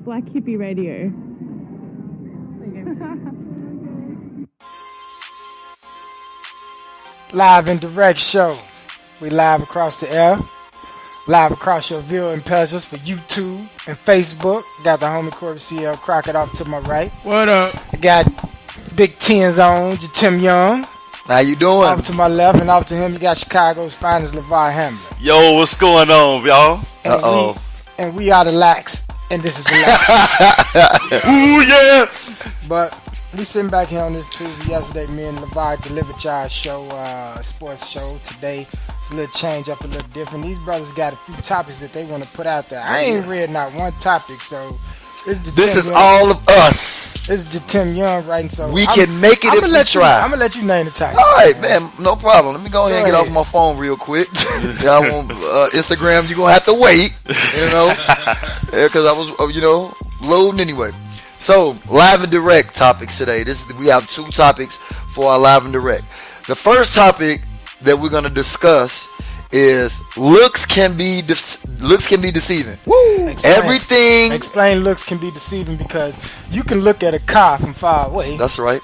Black Hippie Radio. Live and direct show. We live across the air. Live across your viewing pleasures for YouTube and Facebook. Got the homie Corey CL Crockett off to my right. What up? I got Big Ten's on, Tim Young. How you doing? Off to my left, and off to him, you got Chicago's finest LeVar Hamlin. Yo, what's going on, y'all? Uh-oh. And we are the Lax, and this is the Lax. Ooh, yeah. But we sitting back here on this Tuesday. Yesterday, me and LeVar delivered y'all show, sports show. Today, it's a little change up, a little different. These brothers got a few topics that they want to put out there. I ain't read not one topic, so this is all of us. This is Tim Young writing, so we can make it if we try. I'm gonna let you name the topic. All right, man, no problem. Let me go ahead and get off my phone real quick. Y'all want Instagram? You gonna have to wait, because I was, loading anyway. So live and direct topics today. We have two topics for our live and direct. The first topic that we're gonna discuss is looks can be deceiving. Woo! Explain looks can be deceiving because you can look at a car from far away. That's right.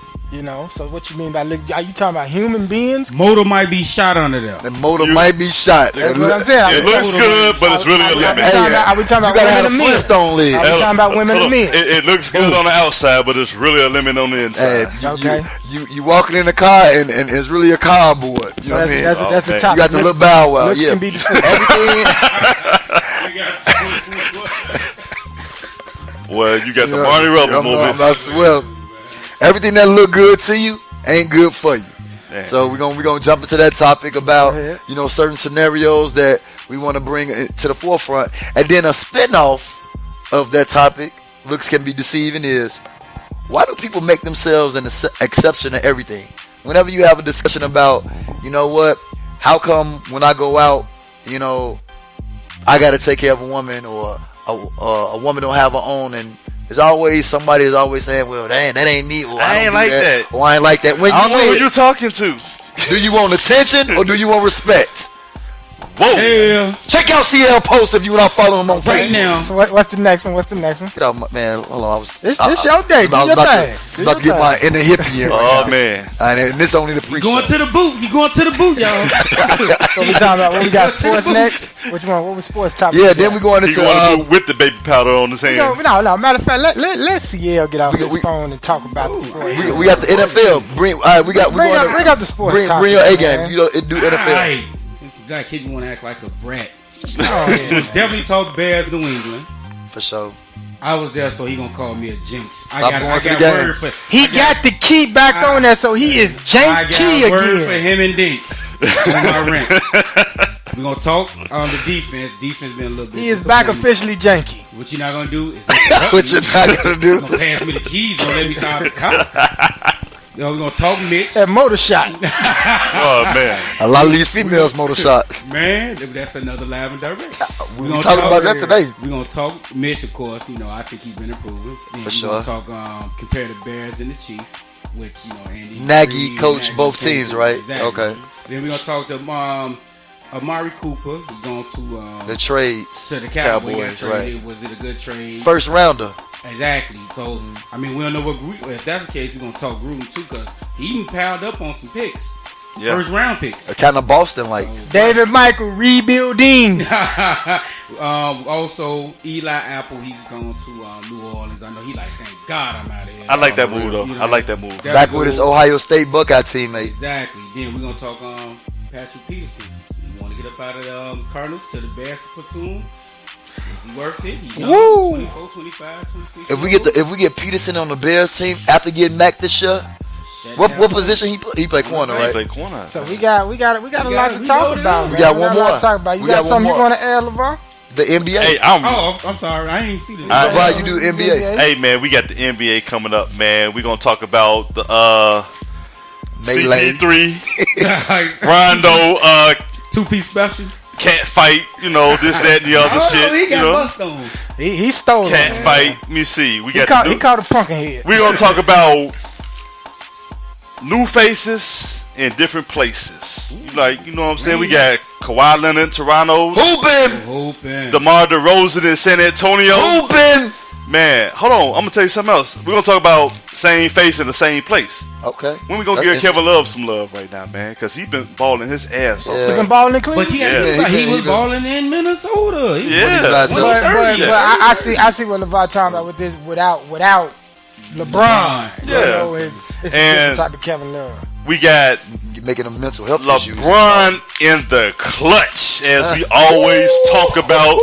So what you mean by look? Are you talking about human beings? Motor might be shot under there. The motor might be shot. That's what I'm saying. It looks good, but it's really a limit. Are we talking about you gotta women have a Flintstone leg. Are we talking about women and men? It looks good on the outside, but it's really a limit on the inside. Okay. You walking in the car and it's really a cardboard. You know what I mean? That's the topic. You got the little bow wow. Looks can be deceiving. Everything. Well, you got the Barney Rubble movement. Well, everything that look good to you ain't good for you. Damn. So we're gonna jump into that topic about certain scenarios that we want to bring to the forefront, and then a spinoff of that topic, looks can be deceiving, is why do people make themselves an exception to everything? Whenever you have a discussion about, how come when I go out, I got to take care of a woman, or a woman don't have her own, and there's always somebody is always saying, well, that ain't me, or I ain't like that. Or I ain't like that. When I don't know who you talking to. do you want attention or do you want respect? Whoa. Yeah. Check out CL Post if you not following him on Right Facebook. now. So what's the next one? Get out, man. Hold on. This your day. Do your thing. About to get my inner hippie in. Oh, man. And this only the pre-show. Going to the boot. You going to the boot, y'all. What we talking about? What we got? Sports next? Which one? What was sports topic? Yeah, then we going You into going to do with the baby powder on his hand. No. Matter of fact, let CL get off his phone and talk about the sports. we got the NFL. Bring up the sports topic. Bring your A game. Do NFL. Right. Since Black Hippie want to act like a brat. Oh, yeah. Definitely talk Bears New England. For sure. I was there, so he gonna call me a jinx. Stop going to the game. He got the key back on there, so he is janky I got word for again. him and Dink on my rent. We're gonna talk on the defense. Defense been a little bit. He is back officially janky. What you're not gonna do is What you're not gonna do? gonna pass me the keys. Don't let me start the car. We're gonna talk Mitch. That motor shot. Oh, man. A lot of these females motor shots. Man, that's another live and direct. We gonna talk about that today. We're gonna talk Mitch, of course. I think he's been improving. For sure. We're gonna talk compare the Bears and the Chiefs, which Andy Nagy coached both teams, right? Exactly. Okay. Then we're gonna talk to Amari Cooper. He's going to The trades. to the Cowboys. Cowboys, right. Was it a good trade? First rounder. Exactly. So we don't know what group. If that's the case, we're gonna talk Gruden too, because he even piled up on some picks. Yeah. First round picks. Kind of Boston like. David Michael rebuilding. Also, Eli Apple, he's going to New Orleans. I know he thank God I'm out of here. I like that move, though. I like that move. Back with his Ohio State Buckeye teammate. Exactly. Then we're going to talk Patrick Peterson. You want to get up out of the Cardinals to the Bears platoon? Is he worth it? He young, 24, 25, 26. If we get Peterson on the Bears team after getting Mac this year, what position he play? He play corner, right? He play corner. So we got a lot to talk about. We got one more. You got something you want to add, LeVar? The NBA. Hey, I'm sorry. I ain't see this. Why you do NBA? Hey, man, we got the NBA coming up, man. We're going to talk about the Melee. CP3, Rondo, two-piece special. can't fight, this, that, and the other shit. He got bust on. He stole it. Can't fight. Let me see. He caught a punkin head. We're going to talk about new faces in different places. Like, you know what I'm saying? We got Kawhi Leonard in Toronto. Hoopin'. DeMar DeRozan in San Antonio. Hoopin'. Man, hold on. I'm going to tell you something else. We're going to talk about same face in the same place. Okay. When we going to give Kevin Love some love right now, man? Because he been balling his ass off. He been balling in Cleveland? But he was balling in Minnesota. But I see what LeVar talking about with this without LeBron. Yeah. It's a different type of Kevin Love. We got making a mental health issues. LeBron in the clutch, as we always talk about.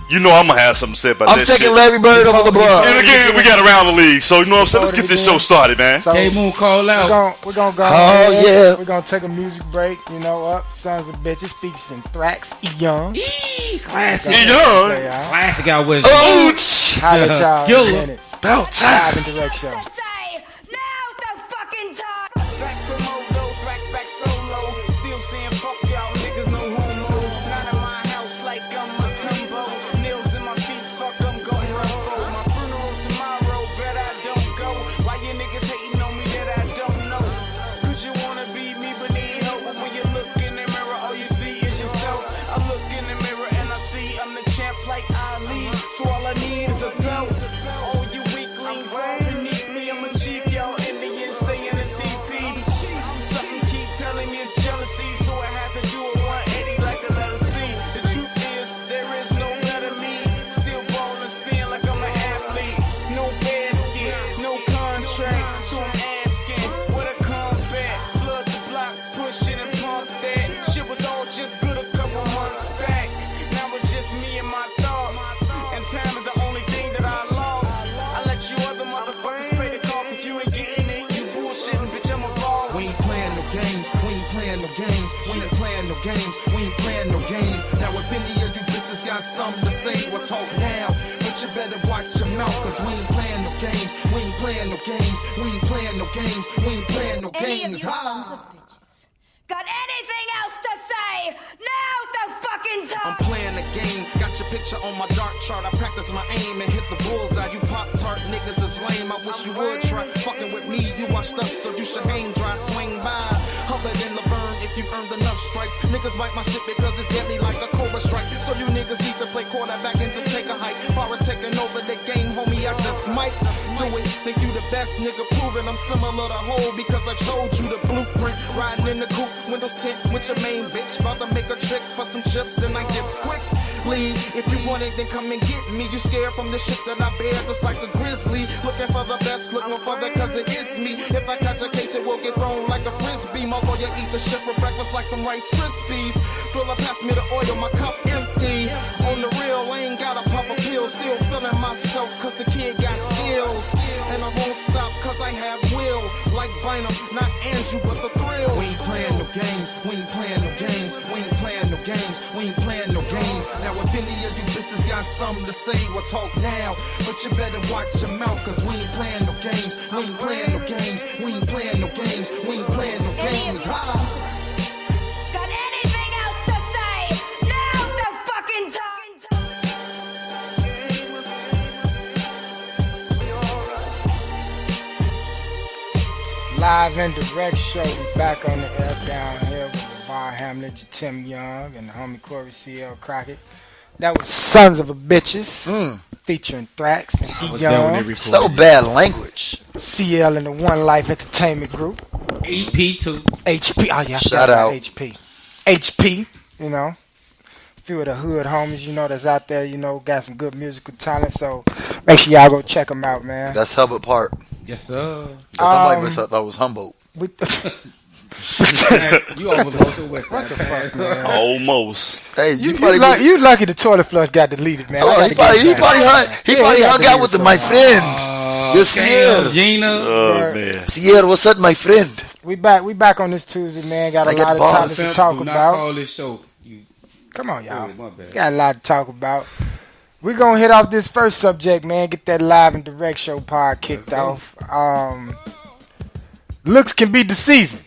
You know I'm going to have something to say about that shit. I'm taking Larry Bird over LeBron. And again, we got around the league. So, you know what I'm saying? Let's get this show started, man. So K-Moon call out. We're going to go. Oh, yeah. We're going to take a music break. You know, up. Sons of Bitches. Speaks in Thrax. Young. Classic. Young. Classic out with Ouch. Holla at y'all in a minute. About time. Live and direct show. Back from Modo, Thrax back solo. Still saying fuck y'all niggas, no homo. Not in my house like I'm a tumbo. Nails in my feet, fuck I'm going rumbo. My funeral tomorrow, bet I don't go. Why you niggas hating on me that I don't know? Cause you wanna be me but need help. When you look in the mirror, all you see is yourself. I look in the mirror and I see I'm the champ like Ali. So all I need is a belt. All you weaklings all beneath me, I'm a chief, y'all Indians stay in the TP. Something keep telling me it's jealousy, so I had to do a 180 like a letter C. The truth is, there is no better me. Still ball and spin like I'm an athlete. No basket, no contract, so I'm asking, what a comeback. Flood the block, push it and pump that. Shit was all just good a couple months back. Now it's just me and my thoughts. And time is the only thing that I lost. I let you other motherfuckers pay the cost. If you ain't getting it, you bullshitting, bitch, I'm a boss. We ain't playing no games, we ain't playing no games, we ain't playing no games, we ain't playing no games. Now if any of you bitches got something to say, we'll talk now. But you better watch your mouth, cause we ain't playing no games, we ain't playing no games, we ain't playing no games, we ain't playing no Any of games. you sons of bitches got anything else to say? Now's the fucking time! I'm playing the game, got your picture on my dart chart. I practice my aim and hit the bullseye. You pop-tart niggas is lame, I wish you would try fucking with me. You washed up, so you should hang dry. Swing by, hover in Laverne if you've earned enough strikes. Niggas bite my shit because it's deadly like a cobra strike. So you niggas need to play quarterback and just take a hike. Far as taking over the game, homie, I just might do it. Think you the best nigga, prove it. I'm similar to Hov because I've showed you the blueprint. Riding in the coupe, windows tint with your main bitch. About to make a trick for some chips, then I get squick. Leave. If you want it, then come and get me. You scared from the shit that I bear, just like a grizzly. Looking for the best, looking for the cause it is me. If I catch a case, it will get thrown like a frisbee. Motherfucker, you eat the shit for breakfast like some Rice Krispies. Thriller, pass me the oil, my cup empty. On the real, I ain't got a pop a pill. Still feeling myself, cause the kid got skills. And I won't stop, cause I have will. Like Bynum, not Andrew, but the thrill. We ain't playing no games, we ain't playing no games, we ain't playing no games, we ain't playing no games. Now if any of you bitches got something to say, we'll talk now. But you better watch your mouth, cause we ain't playing no games, we ain't playing no games, we ain't playing no games, we ain't playing no games. Got anything else to say? Now's the fucking time! Live and direct show. We back on the air down here with LeVar Hamlet, Tim Young, and the homie Corey C.L. Crockett. That was Sons of a Bitches, featuring Thrax and E. Young. So bad language. CL and the One Life Entertainment Group. HP too. HP. Oh, yeah. Shout out. HP. HP, you know. A few of the hood homies, you know, that's out there, you know, got some good musical talent. So make sure y'all go check them out, man. That's Hubbard Park. Yes, sir. Somebody thought it was Humboldt. We, You almost lost your West Side Pass, man. Almost. Hey, you lucky the toilet flush got deleted, man. Oh, he probably hung out with my friends. Yes, Sierra. Gina. Oh, man. Sierra, what's up, my friend? We back on this Tuesday, man. Got a Like lot of at topics to talk Do not about. call this show. Come on, y'all. Oh, my bad. Got a lot to talk about. We're going to hit off this first subject, man. Get that live and direct show pod kicked off. Looks can be deceiving.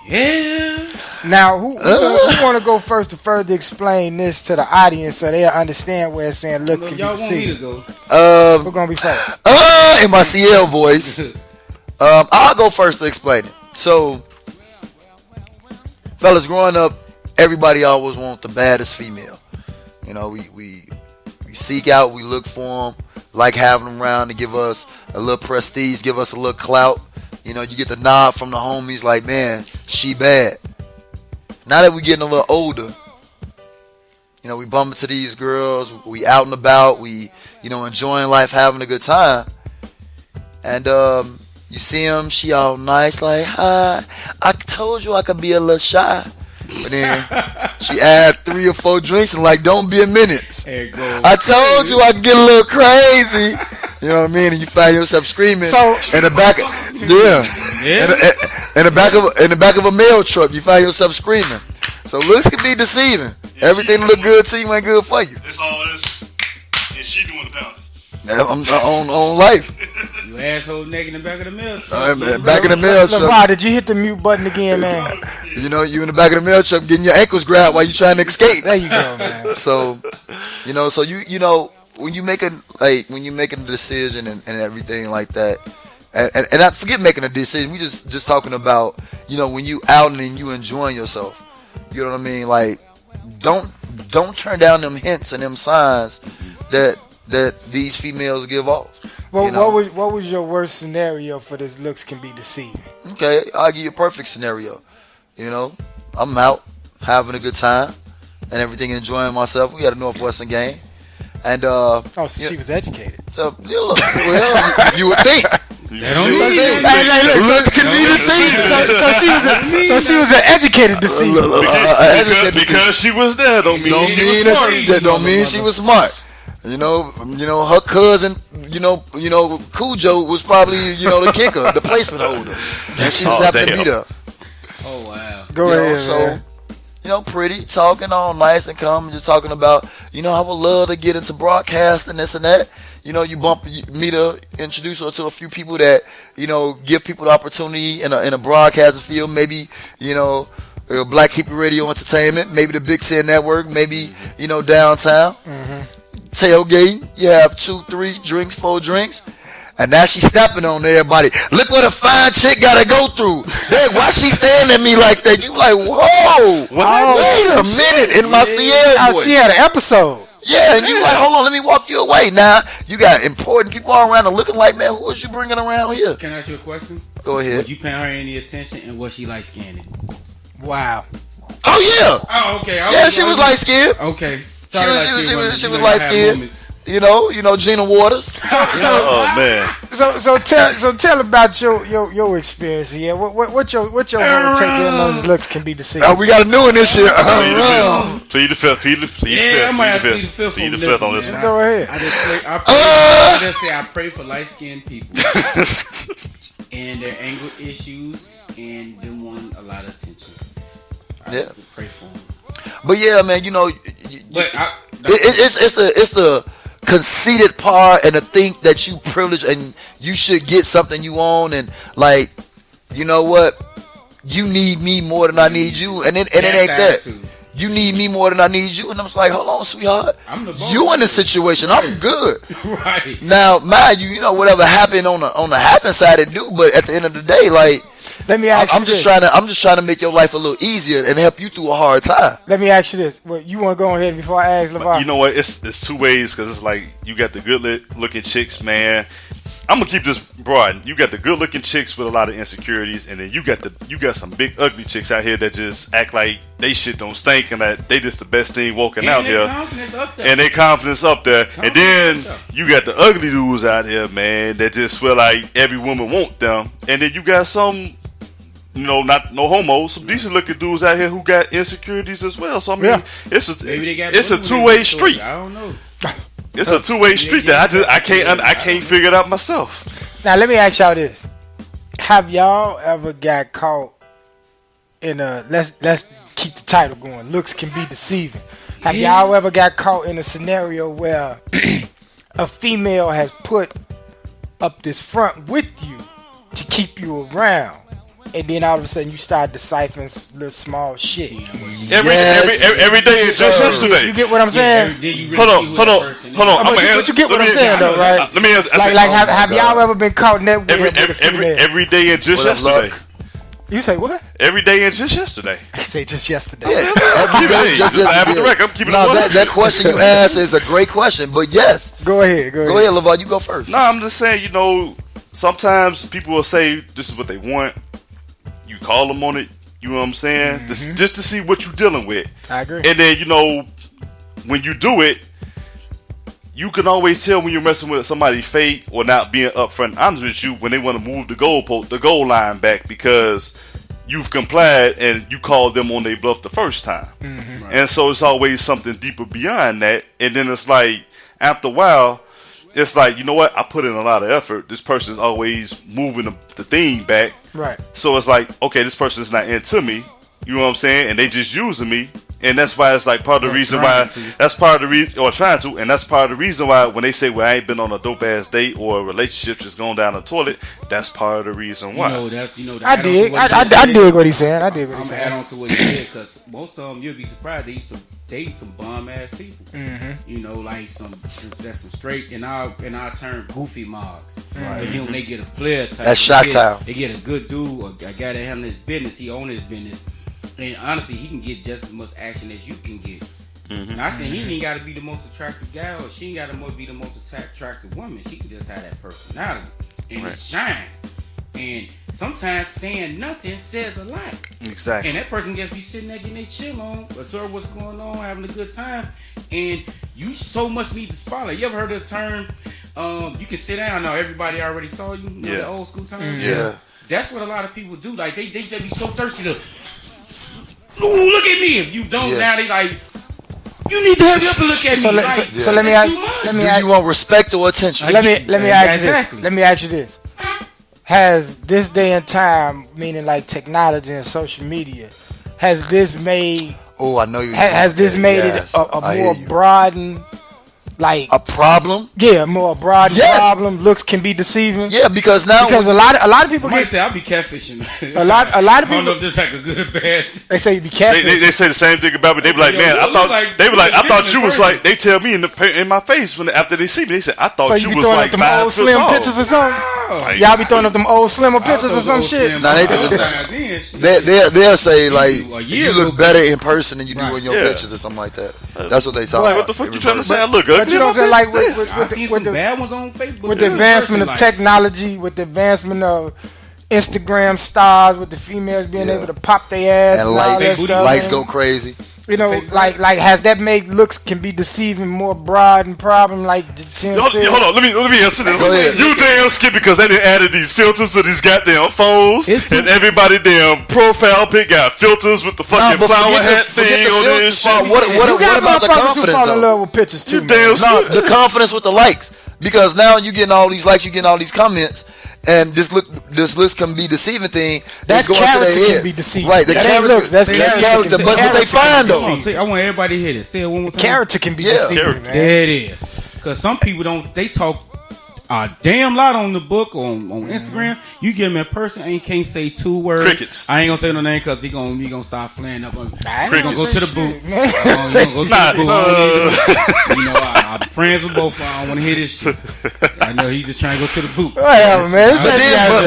Yeah. Now, who want to go first to further explain this to the audience so they'll understand where it's saying look can be Y'all want me to deceiving? go? Who's going to be first? In my CL voice, I'll go first to explain it. So, fellas, growing up, everybody always wants the baddest female. You know, we seek out, we look for them, like having them around to give us a little prestige, give us a little clout. You know, you get the nod from the homies like, man, she bad. Now that we getting a little older, you know, we bump into these girls, we out and about, we, you know, enjoying life, having a good time. And you see them, she all nice, like, hi, I told you I could be a little shy. But then she add 3 or 4 drinks and like, don't be a minute. I told you I could get a little crazy. You know what I mean? And you find yourself screaming in the back. In the back of a mail truck, you find yourself screaming. So looks can be deceiving. Everything look good to you ain't good for you. It's all this, and she doing the pounding. I'm on life. You asshole nigga in the back of the mail. Back in the mail truck. LeVar, did you hit the mute button again, man? You know, you in the back of the mail truck getting your ankles grabbed while you trying to escape. There you go, man. So, you know, when you making a decision and everything like that, and I forget making a decision. We just talking about, you know, when you out and you enjoying yourself. You know what I mean? Like, don't turn down them hints and them signs that these females give off. Well, you know? what was your worst scenario for this looks can be deceiving? Okay, I'll give you a perfect scenario. You know, I'm out having a good time and everything, enjoying myself. We had a Northwestern game, and she was educated. So well, you would think. Looks can be deceiving. So she was an educated deceiver. Because she was there don't mean she was smart. That don't mean she was smart. You know, her cousin, you know, Cujo was probably, you know, the kicker, the placement holder, and she just happened to be there. Oh wow. Go ahead. So, you know, pretty, talking all nice and calm, just talking about, you know, I would love to get into broadcasting, this and that. You know, you meet her, introduce her to a few people that, you know, give people the opportunity in a broadcasting field. Maybe, you know, Black Hippie Radio Entertainment, maybe the Big Ten Network, maybe, you know, downtown. Tailgate, you have 2, 3 drinks, 4 drinks. And now she's stepping on everybody. Look what a fine chick got to go through. Hey, why she staring at me like that? You like, whoa. Wait a minute in my Sierra voice. She had an episode. Yeah, and you like, hold on, let me walk you away. Now, you got important people all around her looking like, man, who is you bringing around here? Can I ask you a question? Go ahead. Would you pay her any attention, and was she light skinned? Wow. Oh, yeah. Oh, okay. She was light skinned. Okay. She was light skinned. You know, Gina Waters. Oh man. So tell about your experience here. What your whole take on those looks can be deceiving. We got a new one this year. Plead the fifth. I might have to plead the fifth. Plead the fifth on this one. Go ahead. I pray for light skinned people and their anger issues and them want a lot of attention. I pray for them. But yeah, man, you know, it's the conceited part and to think that you privileged and you should get something you own, and like, you know what, you need me more than I need you, and it ain't that. You need me more than I need you, and I was like, hold on, sweetheart, you in this situation, I'm good. Right now, mind you, you know, whatever happened on the happen side, it do, but at the end of the day, like, let me ask I'm just trying to make your life a little easier and help you through a hard time. Let me ask you this. Well, you want to go ahead before I ask LeVar? You know what? It's 2 ways, because it's like you got the good looking chicks, man. I'm gonna keep this broad. You got the good looking chicks with a lot of insecurities, and then you got some big ugly chicks out here that just act like they shit don't stink and that they just the best thing walking out here. And their confidence up there. And then you got the ugly dudes out here, man, that just feel like every woman want them. And then you got some, you know, not no homos, some decent looking dudes out here who got insecurities as well. So I mean, it's a 2-way street. I don't know. It's a 2-way street that I can't figure it out myself. Now let me ask y'all this: have y'all ever got caught in a let's keep the title going? Looks can be deceiving. Have y'all ever got caught in a scenario where a female has put up this front with you to keep you around, and then all of a sudden you start deciphering little small shit? Every day is just yesterday. You get what I'm saying? Hold on. But you get what I'm saying, though, right? Let me ask. Have y'all ever been caught in that with a female? Every day is just yesterday. You say what? Every day and just yesterday. I say just yesterday. Yeah, every day, Just have it direct. I'm keeping it No, 100. that question you asked is a great question, but yes. Go ahead. Go ahead, LeVar, you go first. No, I'm just saying, sometimes people will say this is what they want. You call them on it. You know what I'm saying? Just to see what you're dealing with. I agree. And then, when you do it, you can always tell when you're messing with somebody fake or not being upfront and honest with you when they want to move the goal line back because you've complied and you called them on their bluff the first time. Right. And so it's always something deeper beyond that. And then it's like, after a while, it's like, you know what? I put in a lot of effort. This person's always moving the thing back. Right. So it's like, okay, this person's not into me. You know what I'm saying? And they just using me. And that's why it's like part of the reason why that's part of the reason, or trying to, and that's part of the reason why when they say, well, I ain't been on a dope ass date or a relationship just going down the toilet, that's part of the reason why. I dig what he's saying. I dig what he's saying. I'm add on to what he said because most of them, you'll be surprised, they used to date some bum ass people. Like that's some straight in our term goofy mogs. Right. And then when they get a player type, that's shot town. They get a good dude or a guy that handle his business. He own his business. And honestly, he can get just as much action as you can get. Now, I think he ain't got to be the most attractive guy, or she ain't got to be the most attractive woman. She can just have that personality, and it shines. And sometimes saying nothing says a lot. Exactly. And that person just be sitting there getting their chill on, observe what's going on, having a good time. And you so much need the spotlight. You ever heard of the term, you can sit down now, everybody already saw you? You know, the old school term? Yeah. That's what a lot of people do. Like, they be so thirsty to... Ooh, look at me. If you don't, now they like, you need to hurry up and look at me. So let me ask you want respect or attention? Let me ask you this. Let me ask you this. Has this day and time, meaning like technology and social media, has this made? Oh, I know you. Has this made it a more broadened? Like a problem? Yeah, more broad problem. Looks can be deceiving. Yeah, because a lot of people say I'll be catfishing. a lot of people. I don't know if this like a good or bad. They say you be catfishing. They say the same thing about me. They be like, man, I thought you was like. They tell me in my face after they see me. They say, I thought you was like 5 foot tall. So you be throwing up them old slim pictures or something? Y'all be throwing up them old slimmer pictures or some shit. Nah, they'll say like you look better in person than you do in your pictures or something like that. That's what they say. What the fuck you trying to say? I look good. But you know what I'm saying? Like with the bad ones on Facebook. With the advancement of technology, with the advancement of Instagram stars, with the females being able to pop their ass and all that stuff, lights go crazy. You know, like has that made looks can be deceiving more broad and problem like Tim said? Hold on, let me answer this. You damn skip because they done added these filters to these goddamn phones, and everybody damn profile pic got filters with the fucking flower hat thing on this shit. What about the confidence? Who fall in love with pictures too? The confidence with the likes, because now you getting all these likes, you getting all these comments. And this list can be deceiving thing. That's character can be deceiving. Right, that's character. But what they find though, I want everybody to hear it. Say it one more time. Character can be deceiving. Man. There it is. Because some people don't. They talk a damn lot on the book on Instagram. You get him in person and you can't say 2 words. Crickets. I ain't gonna say no name because he gonna start flaring up. He gonna go to the boot. I'm friends with both. I don't want to hear this shit. I know he's just trying to go to the boot. Whatever, man.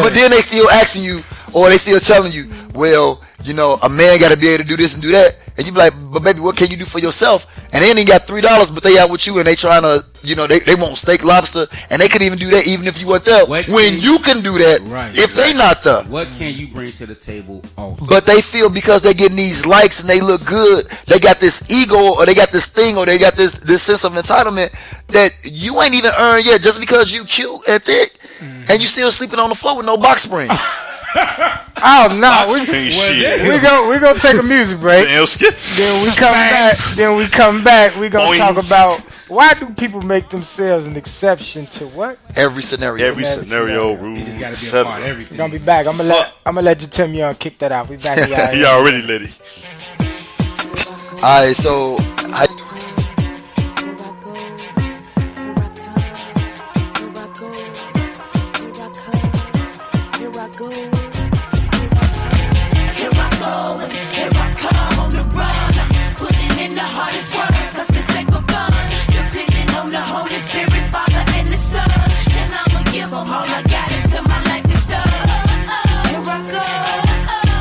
But then they still asking you, or they still telling you, well, you know, a man got to be able to do this and do that. And you be like, but baby, what can you do for yourself? And they ain't got $3, but they out with you and they trying to, you know, they want steak, lobster, and they couldn't even do that even if you weren't there. When you can do that, if they not there. What can you bring to the table also? But they feel because they getting these likes and they look good, they got this ego or they got this thing or they got this sense of entitlement that you ain't even earned yet just because you cute and thick and you still sleeping on the floor with no box spring. Oh no, we gonna take a music break. Then we come back. We gonna talk about why do people make themselves an exception to what? Every scenario. Every scenario rule. It just gotta be a part of everything. Gonna be back. I'm gonna let you Tim Young kick that out. We back here. He already let it. Alright, so All I got until my life is done. Here I go.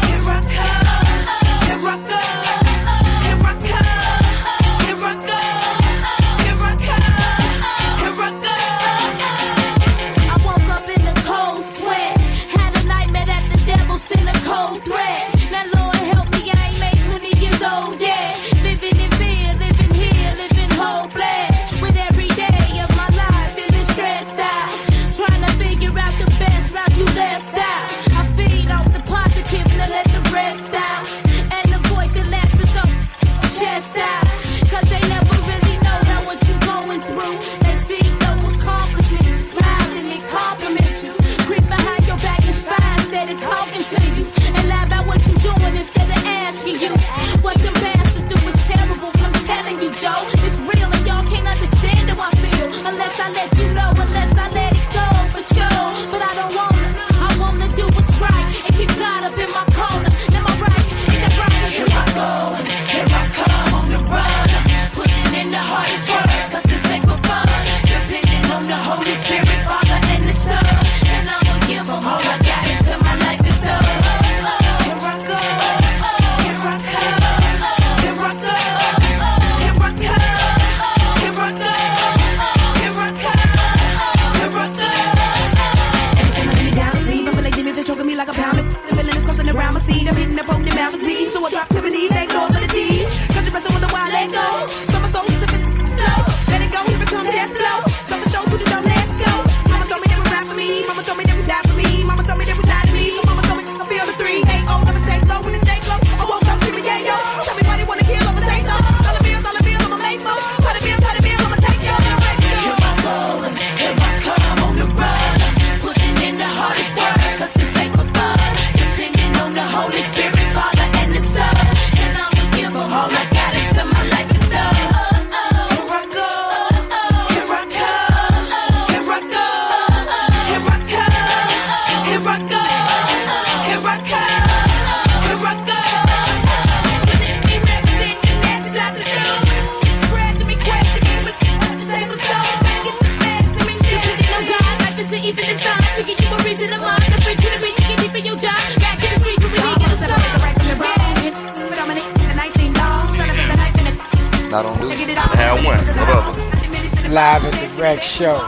live and direct show.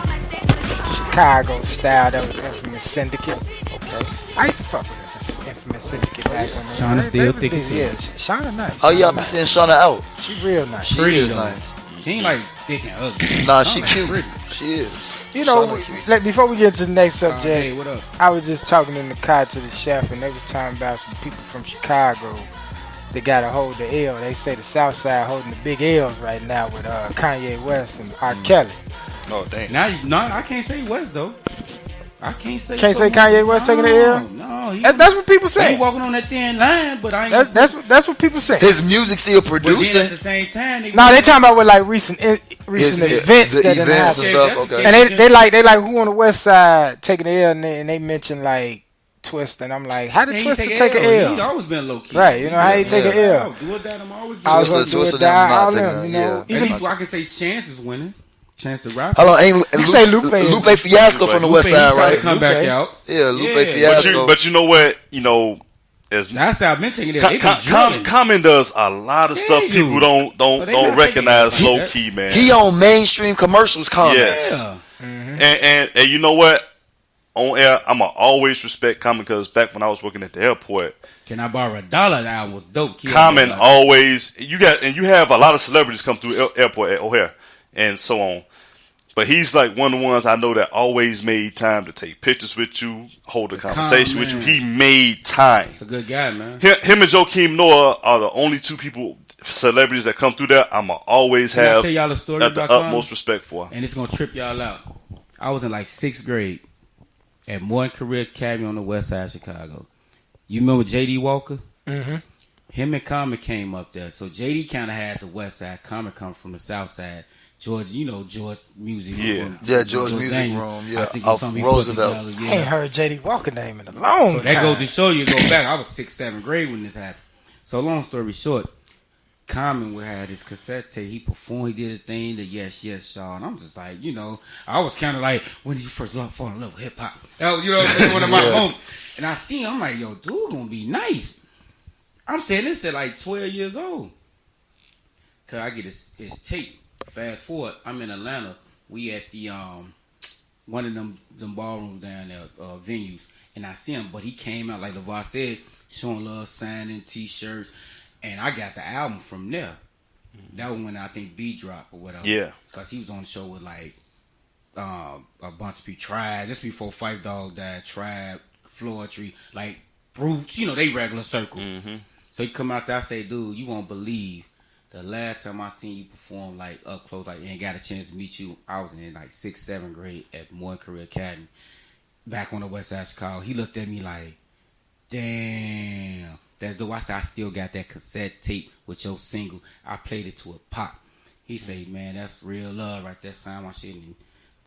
Chicago style. That was Infamous Syndicate. Okay. I used to fuck with Infamous Syndicate back when Shauna still thick as hell. Yeah, Shauna nice. Oh yeah, I Shauna be nice. seeing Shauna out. She real nice. She Pretty is though. nice. She ain't like thick and ugly. Nah, she Shauna cute. pretty. She is. You know, Shauna cute. like before we get to the next subject, Hey, what up? I was just talking in the car to the chef, and they was talking about some people from Chicago that got to hold the L. They say the South Side holding the big L's right now with Kanye West and R. Kelly. Oh damn. Now, I can't say West though. I can't say. Can't say Kanye West taking the L? No, That's what people say. He walking on that thin line, but I ain't. That's what people say. His music still But then producing. at the same time, No, they talking about with like recent His- events the that done events happened. and stuff. that's Okay. okay. And they like who on the West Side taking the L, and they mention like Twista, and I'm like, how did Twista take an He's L? always been low key. Right, you know how he take an L. Do it that I'm always I was doing. gonna do Twista it die, them not all taking them, it, you know. yeah. At Even least I can say Chance is winning. Chance the rapper. Hold on, ain't You say Lupe is- Lupe Fiasco from the Lupe, West he Side, started right? to come back out. Yeah, Lupe Yeah. Fiasco. But you know what? You know, as That's how I've been taking it. They been drilling. Common does a lot of Yeah, stuff he people do. don't So they not recognize taking it like low that. key, man. He on mainstream commercials comment. Yes. Yeah. And you know what? On air, I'ma always respect Common because back when I was working at the airport, Can I borrow $1? That album was dope. Kid. Common Like, always you have a lot of celebrities come through airport at O'Hare and so on. But he's like one of the ones I know that always made time to take pictures with you, hold a conversation with you. man. He made time. He's a good guy, man. Him and Joakim Noah are the only two celebrities that come through there. I'ma always Can I have tell y'all a story at the about Common? utmost respect for. And it's gonna trip y'all out. I was in like 6th grade at Morton Career Academy on the west side of Chicago. You remember J.D. Walker? Mm-hmm. Him and Common came up there. So J.D. kind of had the west side. Common come from the south side. George, you know George Music Yeah. Room. Yeah, George Music Daniel. Room, I yeah, think off it's something he Roosevelt. put together, I ain't heard J.D. Walker name in a long So time. that goes to show you, go back. I was 6th, 7th grade when this happened. So long story short, Common had his cassette tape. He performed. He did a thing. The yes, y'all. And I'm just like, you know, I was kind of like when he first fall in love with hip hop. That was, you know what I'm saying? One of my homies. And I see him. I'm like, yo, dude, gonna be nice. I'm saying this at like 12 years old. Cause I get his tape. Fast forward, I'm in Atlanta. We at the one of them ballrooms down there, venues, and I see him. But he came out like LeVar said, showing love, signing T-shirts, and I got the album from there. That was when I think B dropped or whatever. Yeah. Cause he was on the show with like a bunch of people. Tribe, just before Fight Dog died. Tribe, Floetry, like Brutes, you know, they regular circle. Mm-hmm. So he come out there, I say, dude, you won't believe. The last time I seen you perform like up close, like and got a chance to meet you, I was in like 6th, 7th grade at Morton Career Academy, back on the west side of Chicago. He looked at me like, damn. That's the why I said I still got that cassette tape with your single. I played it to a pop. He say, man, that's real love right there. Sign my shit and,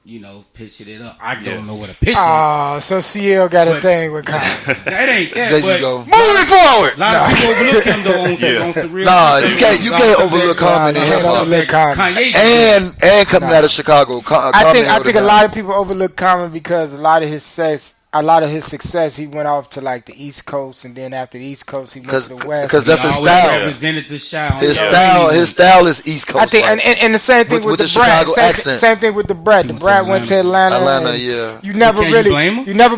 you know, pictured it up. I don't know what a picture. Oh, so CL got a But- thing with Common. That ain't that. There but you go. Moving forward. A lot of people overlook him though on some real. Nah, shit. you can't overlook Common Nah, in you hip can't hop. overlook Common. Kanye And coming out of Chicago. I think a lot of people overlook Common because a lot of his success, he went off to like the East Coast, and then after the East Coast, he went to the West. because that's his always style. represented the shine. His style is East Coast. I think, like, and the same thing with the the Brad. Chicago accent. Same thing with the Brad. The Brad went to Atlanta. and yeah. You never Can you really, blame him? you never.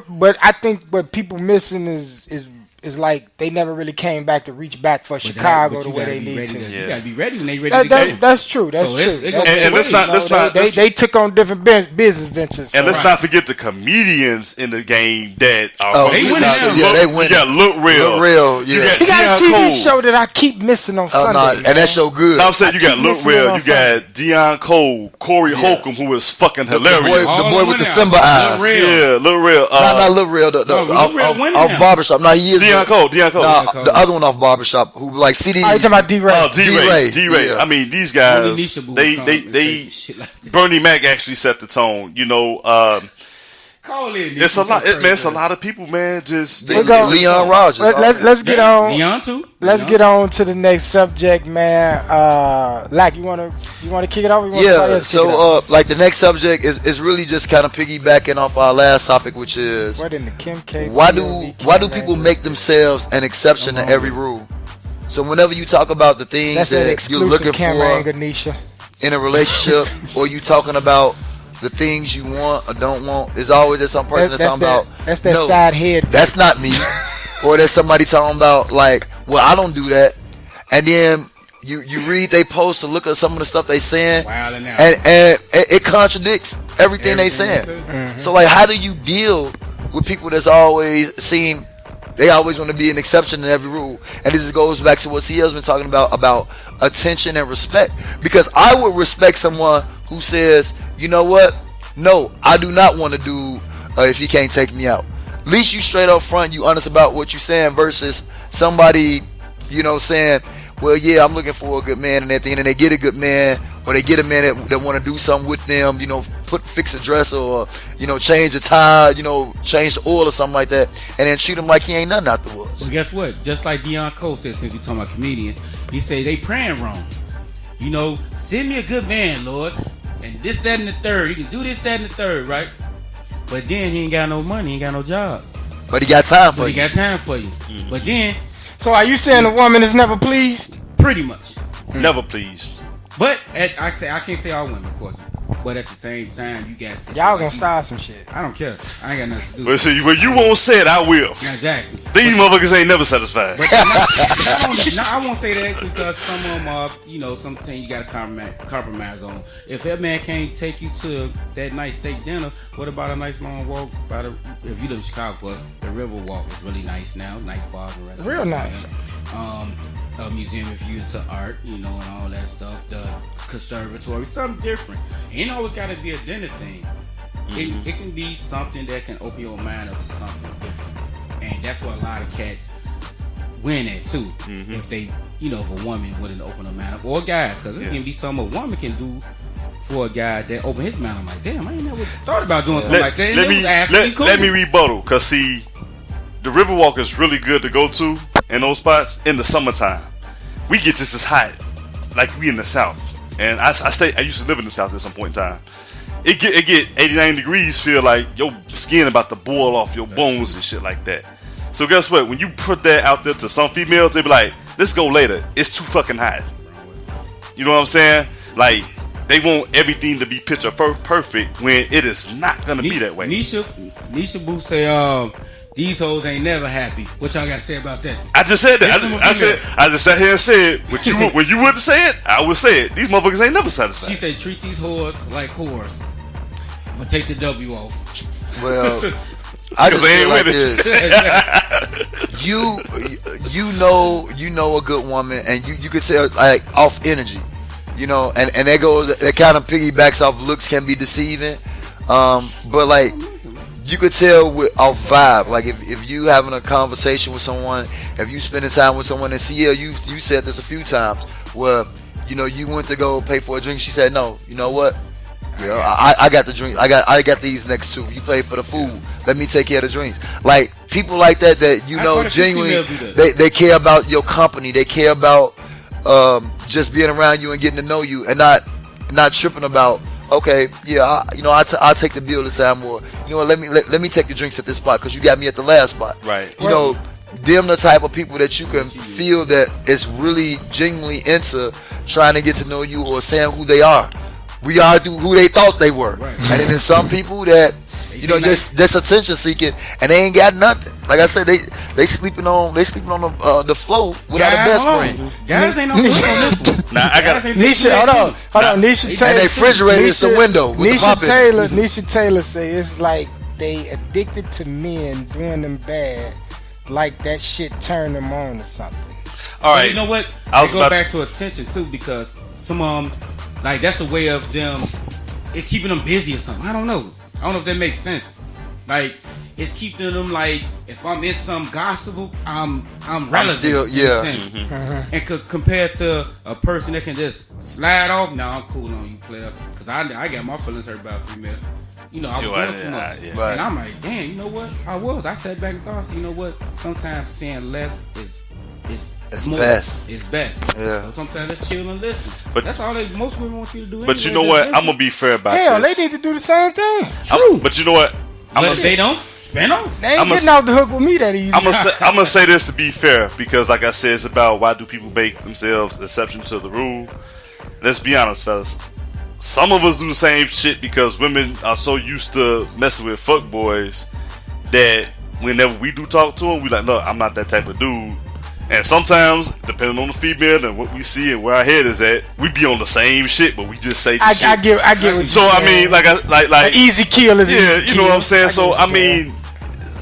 But I think what people missing is like they never really came back to reach back for Chicago the way they need to. You gotta be ready when they ready to go. That's true. That's So true. it That's goes true. And let's not- let's not- They took on different business ventures. And so- let's not forget the comedians in the game that are Oh, They winning now. yeah, they winning. You got Look Real. Look Real, yeah. You got He got a Deion TV Cole. show that I keep missing on Oh, Sunday. no, and that show good. No, I'm saying you got keep Look missing it Real. on You got Deion Cole, Corey Holcomb, who is fucking hilarious. The boy with the Simba eyes. Look Real. Yeah, Look Real. Not Look Real. The No, Look Real winning off now. Barbershop. No, he is. Deion Cole. Nah, the other one off Barbershop, who like CD. Oh, you talking about D-Ray? Oh, D-Ray. D-Ray, yeah. I mean, these Only guys, Nisha Boo they come and say some shit like that. Bernie Mac actually set the tone. You know, Call in. it's a lot. Man, it's a lot of people, man. Just Here goes. Leon Rogers. Let's get on. Leon too. Let's get on to the next subject, man. Lack, you wanna kick it off? Or you want somebody Yeah, else to kick it off? so like the next subject is really just kind of piggybacking off our last topic, which is What in the Kim K? why do people make themselves an exception to every rule? So whenever you talk about the things That's an that you're exclusive looking camera for, angle, Nisha. in a relationship, or you talking about the things you want or don't want, is always there's some person that's talking about. That's that side head. That's not me. Or there's somebody talking about like, well, I don't do that. And then you read they post or look at some of the stuff they saying, and it contradicts everything they saying. Mm-hmm. So like, how do you deal with people that's always seem they always want to be an exception in every rule? And this goes back to what CL's been talking about attention and respect. Because I would respect someone who says, you know what? No, I do not want to do if you can't take me out. At least you straight up front, you honest about what you're saying versus somebody, saying, well, yeah, I'm looking for a good man, and at the end, and they get a good man, or they get a man that want to do something with them, fix a dress, or change a tire, change the oil or something like that, and then treat him like he ain't nothing afterwards. Well, guess what? Just like Deion Cole said, since we talking about comedians, he say they praying wrong. Send me a good man, Lord, and this, that, and the third. He can do this, that, and the third, right? But then he ain't got no money, he ain't got no job. But he got time for you. Mm-hmm. But then. So are you saying a woman is never pleased? Pretty much. Never pleased. But I can't say all women, of course. But at the same time, you got y'all gonna start some shit. I don't care. I ain't got nothing to do. But see, when you won't say it, I will. Exactly. These motherfuckers ain't never satisfied. But I won't say that because some of them are, something you gotta compromise on. If that man can't take you to that nice steak dinner, what about a nice long walk? If you live in Chicago, of course, the Riverwalk is really nice now. Nice bars and restaurants. Real nice. A museum if you into art, and all that stuff. The conservatory, something different. Ain't always got to be a dinner thing. It can be something that can open your mind up to something different, and that's what a lot of cats win at too. Mm-hmm. If they, if a woman wouldn't open her mind up, or guys, because it can be something a woman can do for a guy that open his mind. I'm like, damn, I ain't never thought about doing something like that. Let me rebuttal, because see, the Riverwalk is really good to go to in those spots in the summertime. We get just as hot, like we in the South. And I used to live in the South at some point in time. It get 89 degrees, feel like your skin about to boil off your bones and shit like that. So guess what? When you put that out there to some females, they be like, let's go later. It's too fucking hot. You know what I'm saying? Like, they want everything to be picture perfect when it is not going to be that way. Nisha Boo say, these hoes ain't never happy. What y'all got to say about that? I just said that. I just sat here and said, when you wouldn't say it, I would say it. These motherfuckers ain't never satisfied. She said, treat these whores like whores, but take the W off. Well, I just feel like this. You know a good woman, and you could tell like off energy, and that kind of piggybacks off looks can be deceiving, but like. You could tell off vibe, like if you having a conversation with someone, if you spending time with someone, and CL, you said this a few times, where you went to go pay for a drink, she said no, you know what, I got the drink, I got these next two, you pay for the food, let me take care of the drinks. Like people like that genuinely they care about your company, they care about just being around you and getting to know you, and not tripping about. Okay, yeah, I'll take the bill this time, or let me take the drinks at this spot because you got me at the last spot. Right. Them the type of people that you can feel that is really genuinely into trying to get to know you or saying who they are. We are who they thought they were, right. And then there's some people that just attention seeking and they ain't got nothing. Like I said, they sleeping on the floor without a best friend. Guys ain't on this one. Nah, I got Nisha. Hold on. Nisha Taylor. And they refrigerator is the window. Nisha Taylor say it's like they addicted to men doing them bad, like that shit turned them on or something. All right. But you know what? I go back to attention too, because some like that's a way of them keeping them busy or something. I don't know if that makes sense. Like it's keeping them like if I'm in some gospel, I'm relevant. Mm-hmm. And compared to a person that can just slide off, I'm cool on you, player, because I got my feelings hurt by a female. I was doing too much, and I'm like, damn, you know what? I sat back and thought, so you know what? Sometimes saying less is more. Best. It's best. Yeah. So sometimes let's chill and listen. But that's all most women want you to do. But you know what? I'm gonna be fair about this. Hell, they need to do the same thing. True. But you know what? They don't. Spin off. They ain't getting off the hook with me that easy. I'm gonna say this to be fair, because like I said, it's about why do people make themselves the exception to the rule. let's be honest, fellas. Some of us do the same shit because women are so used to messing with fuck boys that whenever we do talk to them, we like, no, I'm not that type of dude. And sometimes, depending on the female and what we see and where our head is at, we be on the same shit, but we just say shit. I get what you're So saying. I mean, like easy kill is yeah, easy you know kill. what I'm saying. So get what I you're mean,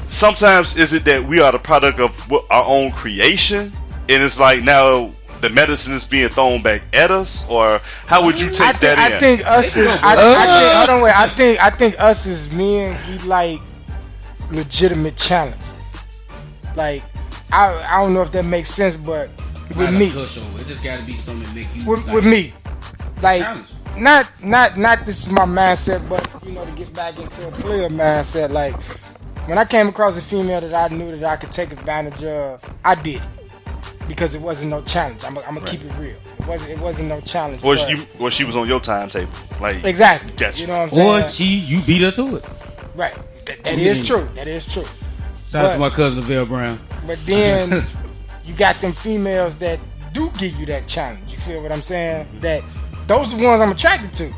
sometimes is it that we are the product of our own creation, and it's like now the medicine is being thrown back at us, or how would you take that in? I think us is. I think us as men, we like legitimate challenges. Like I don't know if that makes sense, but with me, it just got to be something that make you with me, like challenge. not this is my mindset, but you know, to get back into a player mindset. Like when I came across a female that I knew that I could take advantage of, I did it because it wasn't no challenge. I'm gonna keep it real. It wasn't no challenge. Or she was on your timetable, like exactly. Gotcha. You know what I'm saying? Or you beat her to it. Right. That is true. That is true. Shout out to my cousin Lavelle Brown. But then you got them females that do give you that challenge. You feel what I'm saying? That those are the ones I'm attracted to.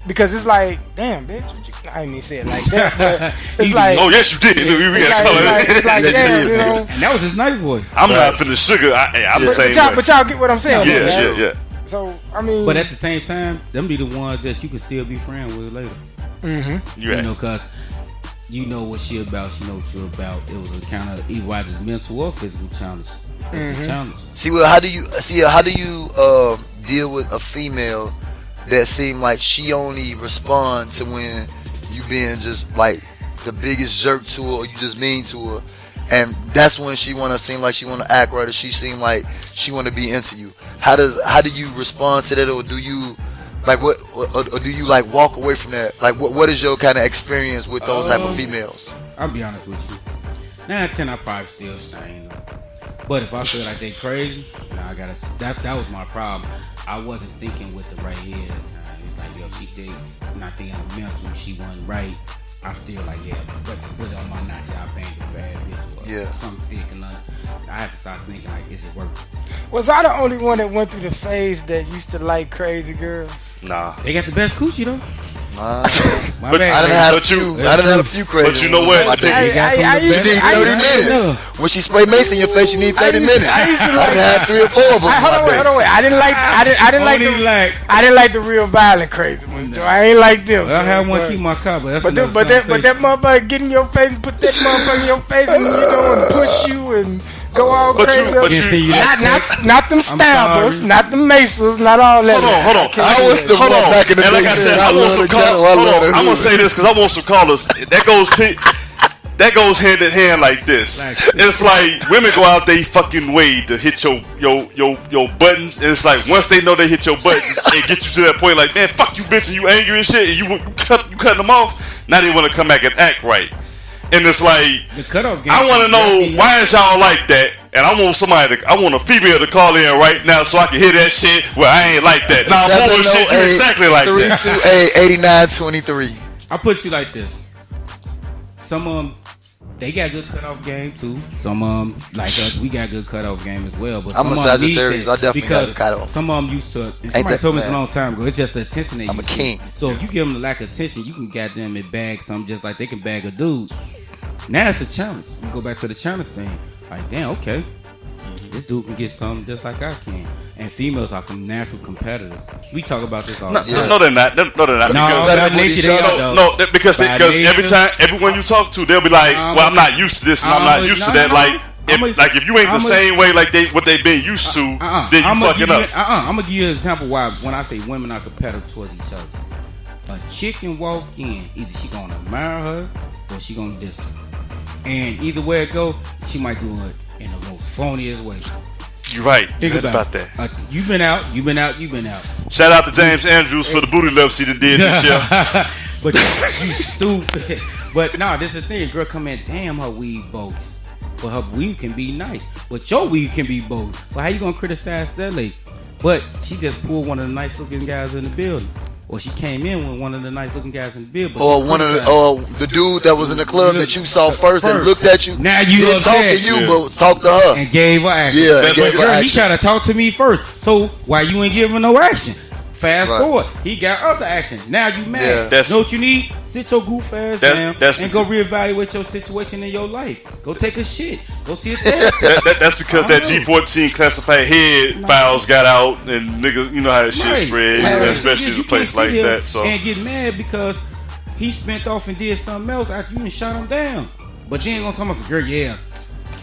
Because it's like, damn, bitch. I didn't even say it like that, but it's like, oh yes, you did. We got color. it's like, damn, you know. And that was his nice voice. I'm not finna sugar. I'm the same way. But y'all get what I'm saying. Yeah. So I mean, But at the same time, them be the ones that you can still be friends with later. Mm-hmm. You know, cause you know what she about. She know what you about. It was a kind of either mental or physical challenge. Challenge. See, well, how do you deal with a female that seem like she only responds to when you being just like the biggest jerk to her, or you just mean to her, and that's when she wanna seem like she wanna act right, or she seem like she wanna be into you. How do you respond to that, or do you like what, or do you like walk away from that? Like what is your kind of experience with those type of females? I'll be honest with you. 9 out of 10, I probably still stain them. But if I feel like they crazy, I gotta. That was my problem. I wasn't thinking with the right head at the time. It's like, yo, she did not thinking of mental. She wasn't right. I'm still like, yeah, let's put it on my notch. I banged a bad bitch. Or Yeah. something thick and nothing. I had to start thinking like, is it working? was I the only one that went through the phase that used to like crazy girls? Nah. They got the best coochie though. But My man, I done had a few crazy. But you know ones. what? I think you need 30 minutes. When she spray mace in your face, you need 30 minutes. I done had 3 or 4 of them. Hold on, wait. I didn't like the real violent crazy ones. Though. I ain't like them. I had one keep my car, but that's But that motherfucker get in your face, and put that motherfucker in your face, and and push you and go all crazy. Not them stabbers, not the maces, not all that. Hold on. I was the one back in the day. And like I said, I want some callers. I'm gonna say this because I want some callers. That goes hand in hand like this. It's like women go out they fucking way to hit your buttons. And it's like once they know they hit your buttons and get you to that point, like, man, fuck you, bitch, and you angry and shit, and you cutting them off. Now they want to come back and act right. And it's like, the cutoff game, I want to know why is y'all like that, and I want a female to call in right now so I can hear that shit. Well, I ain't like that. Nah, bullshit, you exactly like that. 328-8923. I put you like this. Some of them, they got good cutoff game too. Some of them, like us, we got good cutoff game as well. But I'm a Sagittarius. I definitely got a cutoff. Some of them used to. Somebody told me this a long time ago. It's just the attention they. I'm a king. So if you give them the lack of attention, you can goddamn it bag something just like they can bag a dude. Now it's a challenge. We go back to the challenge thing. Like, damn, okay. This dude can get something just like I can. And females are natural competitors. We talk about this all the time. No, they're not. No, they're not. Because everyone you talk to, they'll be like, well, I'm not used to this and I'm not used to that. If you ain't the same way like what they've been used to, then you fucking up. I'm going to give you an example why when I say women are competitive towards each other. A chick can walk in, either she going to admire her or she going to diss her. And either way it go, she might do it in the most phoniest way. You're right. Think about that. You've been out. Shout out to James Andrews for the booty loves he did this year. But you stupid. But nah, this is the thing. Girl come in, damn, her weed bogus. But her weed can be nice. But your weed can be bogus. But how you gonna criticize that lady? But she just pulled one of the nice looking guys in the building. or she came in with one of the nice looking guys in the bed. Or the dude that was in the club that you saw first and looked at you. Now you didn't talk to you, but talk to her and gave her action. Yeah, and gave her action. He tried to talk to me first, so why you ain't giving no action? Fast forward, he got other action. Now you mad. Yeah. Know what you need? Sit your goof ass down and go reevaluate your situation in your life. Go take a shit. Go see a therapist. That's because that G14 classified head files got out and niggas, you know how that shit spread, especially in a place like that. So and get mad because he spent off and did something else after you done shot him down. But you ain't gonna tell me, girl, yeah.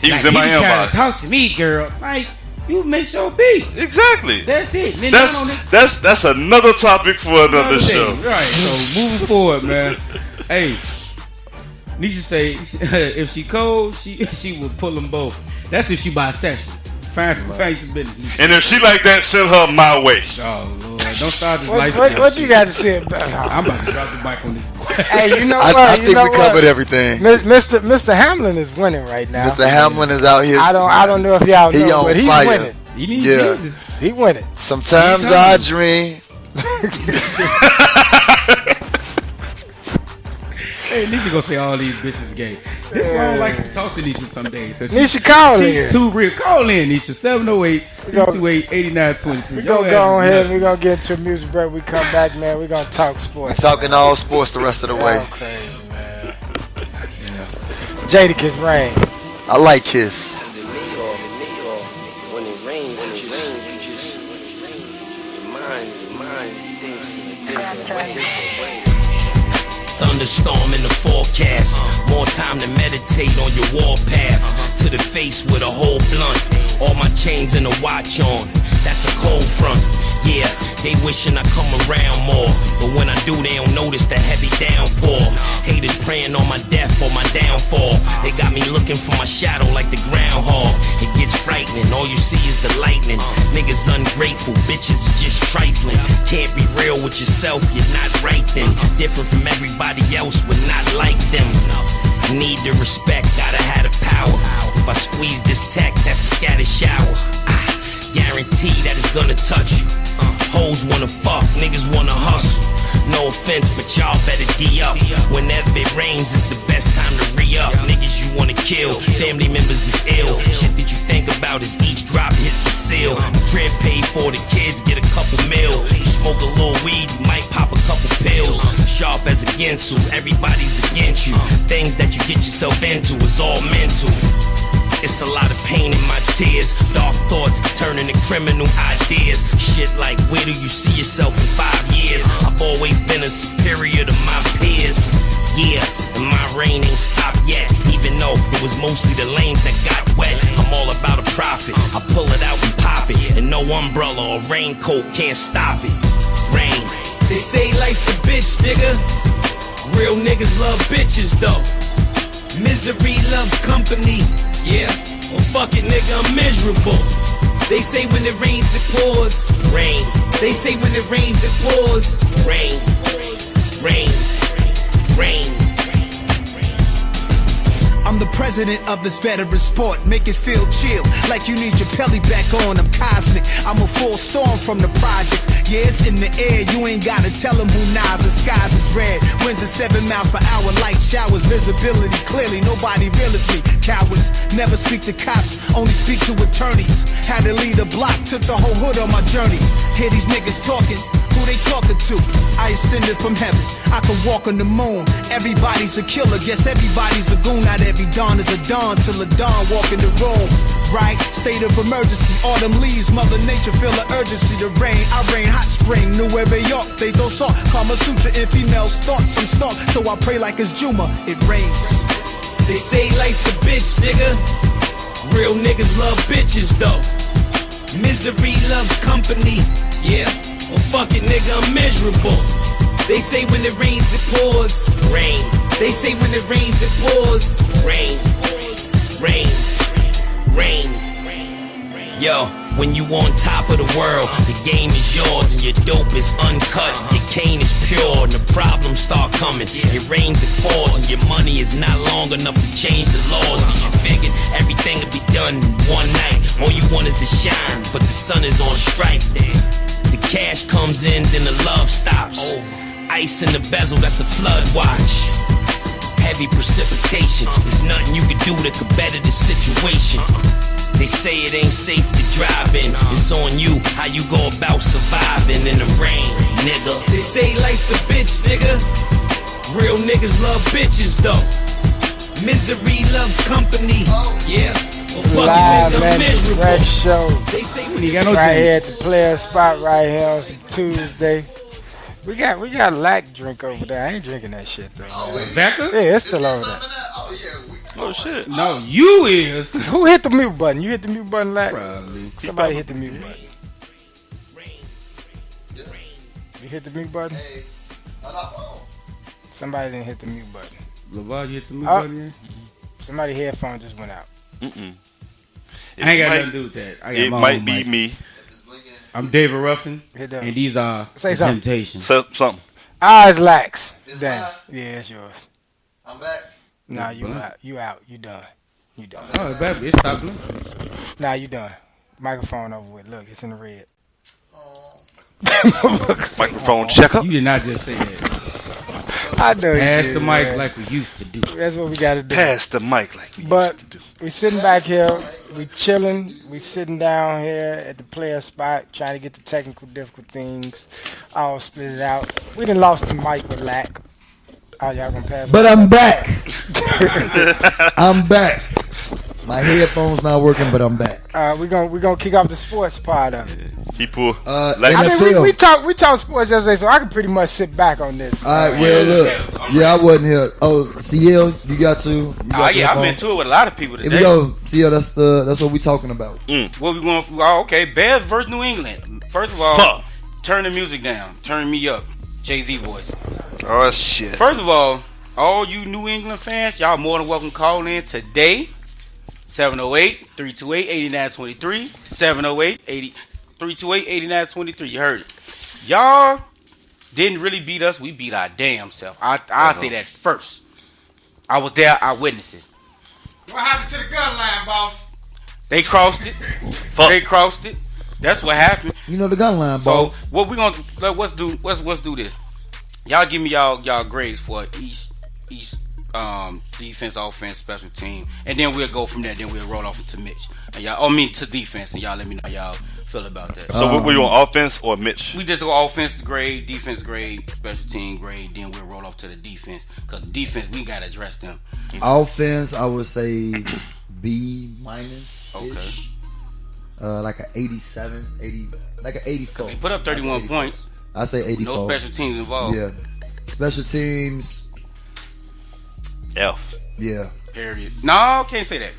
He was in my inbox. Trying to talk to me, girl. Like, you miss your beat. Exactly. That's it. Then that's another topic for another show. Right. So moving forward, man. Hey, Nisha say if she cold, she would pull them both. That's if she bisexual. Find some business. And if she like that, send her my way. Oh Lord, don't start this life. What you got to say about her? I'm about to drop the mic on this. Hey, you know what? I think we covered everything. Mr. Hamlin is winning right now. Mr. Hamlin is out here. I don't know if y'all know, but he's winning. He needs Jesus. He winning. Sometimes I dream. Hey, Nisha gonna say all these bitches gay. This is why I don't like to talk to Nisha some days. Nisha, call in. She's too real. Call in, Nisha. 708-328-8923. We're going to go ahead and we're going to get into a music break. We come back, man. We're going to talk sports. We're talking all sports the rest of the way. Crazy, man. Jadakiss Rain. I like Kiss. When it rains, you just your mind thinks. Thunderstorm in the forecast. More time to meditate on your warpath. To the face with a whole blunt. All my chains and a watch on. That's a cold front. Yeah, they wishing I come around more. But when I do, they don't notice the heavy downpour. Haters praying on my death or my downfall. They got me looking for my shadow like the groundhog. It gets frightening, all you see is the lightning. Niggas ungrateful, bitches are just trifling. Can't be real with yourself, you're not right then. Different from everybody else, we're not like them. Need the respect, gotta have the power. If I squeeze this tech, that's a scattered shower. Guarantee that it's gonna touch you. Hoes wanna fuck, niggas wanna hustle. No offense, but y'all better D up. Whenever it rains, it's the best time to re-up. Niggas you wanna kill, family members is ill. Shit that you think about is each drop hits the seal. Crib paid for the kids, get a couple mil. You smoke a little weed, you might pop a couple pills. Sharp as a Ginsu, everybody's against you. Things that you get yourself into is all mental. It's a lot of pain in my tears. Dark thoughts turning to criminal ideas. Shit like, where do you see yourself in 5 years? I've always been a superior to my peers. Yeah, and my reign ain't stopped yet. Even though it was mostly the lanes that got wet. I'm all about a profit. I pull it out and pop it. And no umbrella or raincoat can't stop it. Rain. They say life's a bitch, nigga. Real niggas love bitches, though. Misery loves company. Yeah, well fuck it, nigga, I'm miserable. They say when it rains, it pours. Rain. They say when it rains, it pours. Rain. Rain. Rain. I'm the president of this veteran sport. Make it feel chill, like you need your pelly back on. I'm cosmic, I'm a full storm from the projects. Yeah, it's in the air, you ain't gotta tell them who Nas. The skies is red, winds are 7 miles per hour. Light showers, visibility clearly, nobody real as me. Cowards never speak to cops, only speak to attorneys. Had to lead a block, took the whole hood on my journey. Hear these niggas talking, who they talking to? I ascended from heaven, I can walk on the moon. Everybody's a killer, guess everybody's a goon. Not every dawn is a dawn, till a dawn walk in the room. Right, state of emergency, autumn leaves, mother nature feel the urgency. The rain, I rain, hot spring, Nueva York, they throw salt. Kama Sutra in females, thoughts, I'm stalked, so I pray like it's Juma, it rains. They say life's a bitch, nigga. Real niggas love bitches, though. Misery loves company. Yeah, well fuck it, nigga, I'm miserable. They say when it rains, it pours. Rain. They say when it rains, it pours. Rain. Rain. Rain. Yo, when you on top of the world, the game is yours and your dope is uncut. Your cane is pure and the problems start coming. It rains, it pours, and your money is not long enough to change the laws. Cause you figured everything would be done in one night. All you want is to shine, but the sun is on strike. The Cash comes in, then the love stops. Ice in the bezel, that's a flood watch. Heavy precipitation, there's nothing you can do that could better this situation. They say it ain't safe to drive in. It's on you, how you go about surviving in the rain, nigga. They say life's a bitch, nigga. Real niggas love bitches, though. Misery loves company. Yeah. Well, Live man, Red Show. They say You got no Right here drink. at the player spot right here on some Tuesday. We got a lack drink over there. I ain't drinking that shit though. Man. Becca? Yeah, it's still over there. Oh yeah. Oh shit. No, you is. Who hit the mute button? You hit the mute button, lack? Probably. Somebody hit the mute button. You hit the mute button? Somebody didn't hit the mute button. LeVar, you hit the mute Oh. button yet? Somebody's headphone just went out. I ain't got nothing to do with that. I got It my might own be mic. me. I'm David Ruffin, Hit that. and these are Say the something. Temptations. So, something. Eyes lax. It's Damn. mine. Yeah, it's yours. I'm back. Nah, you Blunt. out. You out. You done. You done. Oh, baby, it's stopped. Nah, you done. Microphone over with. Look, it's in the red. Microphone checker. You did not just say that. I know you Pass did, the mic man. like we used to do. That's what we got to do. Pass the mic like we But used to do. we sitting back here, we chilling, we sitting down here at the player spot, trying to get the technical difficult things all split it out. We done lost the mic with lack. Oh, y'all gonna pass? But I'm back. I'm back. My headphones not working, but I'm back. we gonna kick off the sports part of it. He pulled. I like, mean, we talk sports yesterday, so I can pretty much sit back on this. All right, well, look. Yeah, I wasn't here. Oh, CL, you got to. You got Oh your yeah, I've phone? been to it with a lot of people Here today. we go. CL, that's what we talking about. What we going for? Oh, okay, Bears versus New England. First of all, Fuck. turn the music down. Turn me up. Jay-Z voice. oh shit. First of all you New England fans, y'all more than welcome to call in today. 708-328-8923. 708-328-8923. You heard it. Y'all didn't really beat us. We beat our damn self. I'll say that first. I was there. I witnessed it. What happened to the gun line, boss? They crossed it. They crossed it. That's what happened. You know the gun line, So ball. what we gonna let's do this. Y'all give me y'all grades for each defense, offense, special team, and then we'll go from there. Then we'll roll off into Mitch and y'all. To defense, and y'all let me know how y'all feel about that. So what were you on, offense or Mitch? We just go offense grade, defense grade, special team grade. Then we'll roll off to the defense because defense we gotta address them. Offense, I would say B minus. Okay. Like an 87, 80, like an 84. They put up 31 points. I say 84. No special teams involved. Yeah. Special teams, F. yeah. Period. No, can't say that.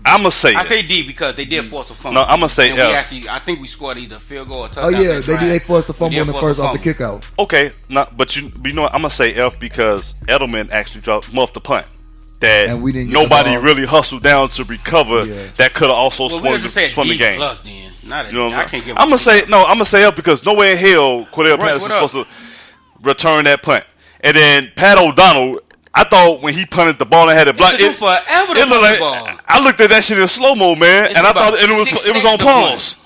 I'ma say. I say D because they did force a fumble. No, I'ma say and F. we actually, I think we scored either field goal or touchdown. Oh yeah, that drive. they forced the fumble We on did the force first a off the fumble. kickoff. Okay, but you know what? I'm gonna say F because Edelman actually muffed the punt that And we didn't get the nobody ball. really hustled down to recover. Yeah. That could have also Well, we swung just said the D game. plus then. Not a, You know what I can't give. I'm gonna say F because nowhere in hell Cordell Russ, Patterson what up? supposed to return that punt. And then Pat O'Donnell, I thought when he punted the ball and had it blocked, It took forever to it looked punt like the ball. I looked at that shit in slow mo, man, It and I took thought about it was 6 on seconds to pause.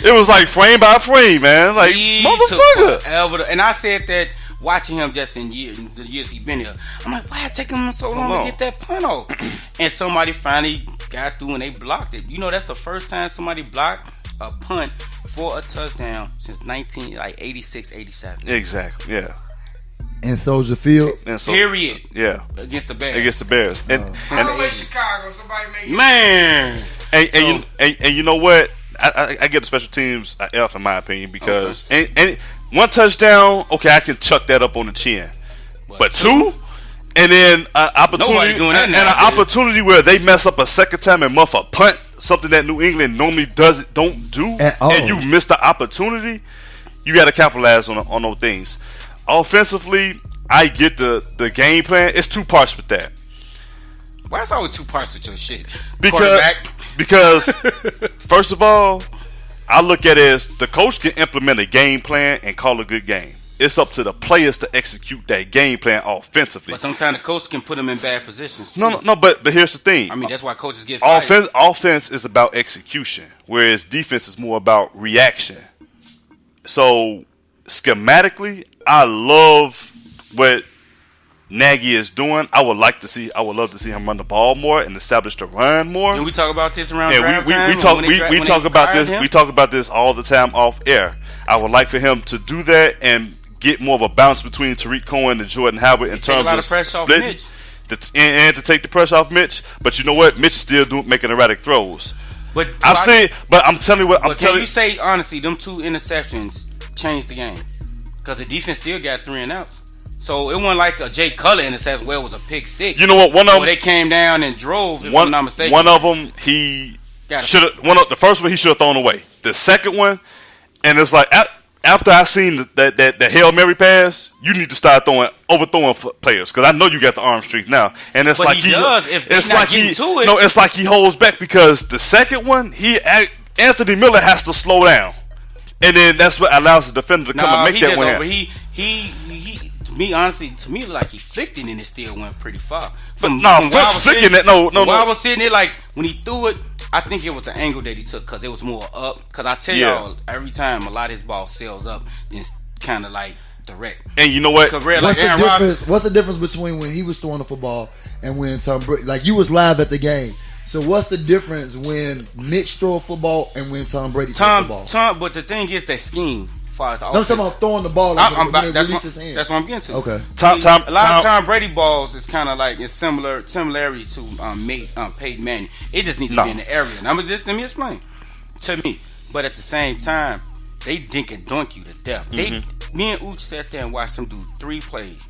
It was like frame by frame, man. Like He motherfucker. took forever to- and I said that watching him just in the years he's been here. I'm like, why it taking him so long to get that punt off? And somebody finally got through and they blocked it. You know, that's the first time somebody blocked a punt for a touchdown since 86, 87. Exactly. Yeah. And Soldier Field. And so, Period. yeah. Against the Bears. Against the Bears. And Chicago, somebody make Man. and you know what? I give the special teams an F in my opinion because and one touchdown, okay, I can chuck that up on the chin. But two, and then opportunity Nobody doing that and an nowadays. opportunity where they mess up a second time and muff a punt, something that New England normally don't do, At all. and you miss the opportunity. You got to capitalize on those things. Offensively, I get the game plan. It's two parts with that. Why is always two parts with your shit? Because first of all, I look at it as the coach can implement a game plan and call a good game. It's up to the players to execute that game plan offensively. But sometimes the coach can put them in bad positions. Too. No, but here's the thing. I mean, that's why coaches get fired. Offense is about execution, whereas defense is more about reaction. So schematically, I love what Nagy is doing. I would love to see him run the ball more and establish the run more. And we talk about this around and draft time. we talk about this. We talk about this all the time off air. I would like for him to do that and get more of a balance between Tariq Cohen and Jordan Howard in terms of splitting and to take the pressure off Mitch. But you know what? Mitch is still making erratic throws. But I'm telling you what. Can you say honestly, them 2 interceptions changed the game because the defense still got 3 and outs. So it wasn't like a Jay Cutler interception where it was a pick 6. You know what? One of them, they came down and drove. If I'm not mistaken, one of them he should have. The first one he should have thrown away. The second one, and it's like after I seen that Hail Mary pass, you need to start overthrowing players because I know you got the arm strength now. And it's like it's like he holds back because the second one Anthony Miller has to slow down, and then that's what allows the defender to come and make that one. To me, honestly, it looked like he flicked it and it still went pretty far. Flicking it. While I was sitting there, like when he threw it, I think it was the angle that he took because it was more up. Because I tell y'all, every time a lot of his ball sails up, then it's kind of like direct. And you know what? What's the difference between when he was throwing the football and when Tom Brady? Like you was live at the game. So what's the difference when Mitch throw a football and when Tom Brady throw the ball? But the thing is that scheme. I'm talking about throwing the ball. That's what I'm getting to. Okay. A lot of Tom Brady balls is kind of like it's similarity to Peyton Manning. It just needs to be in the area. Now, let me explain to me. But at the same time, they dink and dunk you to death. Me and Ooch sat there and watched them do 3 plays,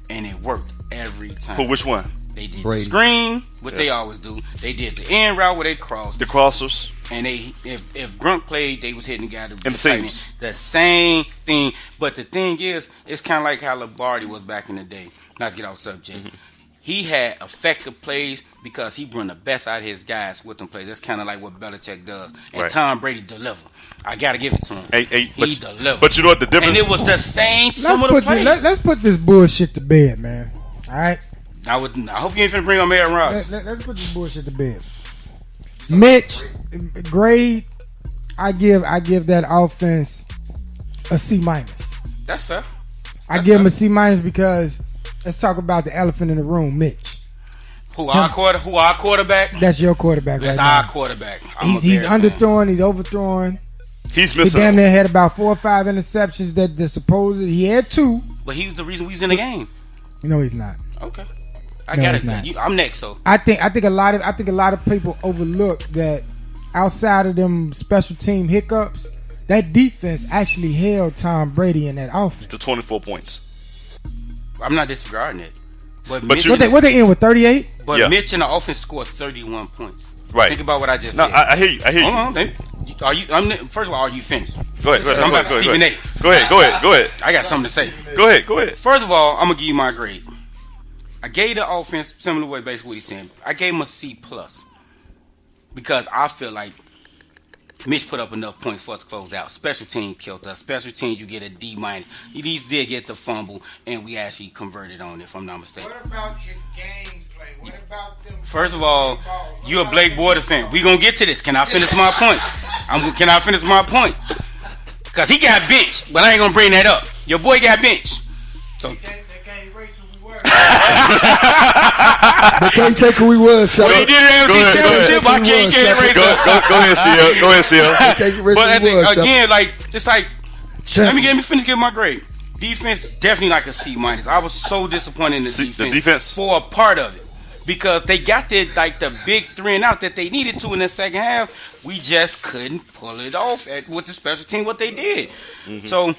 and it worked every time. For which one? They did the screen, what they always do. They did the end route where they crossed. The crossers. And if Grunt played, they was hitting the guy in the seams. The same thing. But the thing is, it's kind of like how Lombardi was back in the day. Not to get off subject. He had effective plays because he brought the best out of his guys with them plays. That's kind of like what Belichick does. And Tom Brady delivered. I got to give it to him. He delivered. But you know what the difference? And it was the same similar plays. Let's put this bullshit to bed, man. All right? I hope you ain't finna bring on Aaron Rodgers. Let's put this bullshit to bed. Mitch, grade, I give that offense a C-. That's fair. I give him a C- because let's talk about the elephant in the room, Mitch. Who our quarterback? That's your quarterback. That's right our now. quarterback. He's underthrowing. He's overthrowing. He's missing. He damn near had about 4 or 5 interceptions that the supposed he had 2. But he was the reason we was in the game. No, he's not. Okay. I got it. I'm next, so I think a lot of people overlook that outside of them special team hiccups, that defense actually held Tom Brady in that offense to 24 points. I'm not disregarding it, but what they in with 38? But Mitch in the offense scored 31 points. Right. Think about what I just said. I hear you. Hold on. First of all, are you finished? Go ahead. I'm about Stephen A. Go ahead. I got something to say. Go ahead. First of all, I'm gonna give you my grade. I gave the offense similar way, basically what he's saying. I gave him a C+ because I feel like Mitch put up enough points for us to close out. Special team killed us. Special teams, you get a D-. These did get the fumble, and we actually converted on it, if I'm not mistaken. What about his games play? What about them? First of all, you're a Blake Bortles fan. We gonna get to this. Can I finish my point? Can I finish my point? Because he got benched, but I ain't gonna bring that up. Your boy got benched. So. They can't take who we was. Well, he did an NFC championship. I can't erase it. Go ahead, CL. But again, like it's like, let me finish giving my grade. Defense definitely like a C-. I was so disappointed in the defense for a part of it because they got the big 3 and out that they needed to in the second half. We just couldn't pull it off with the special team what they did. So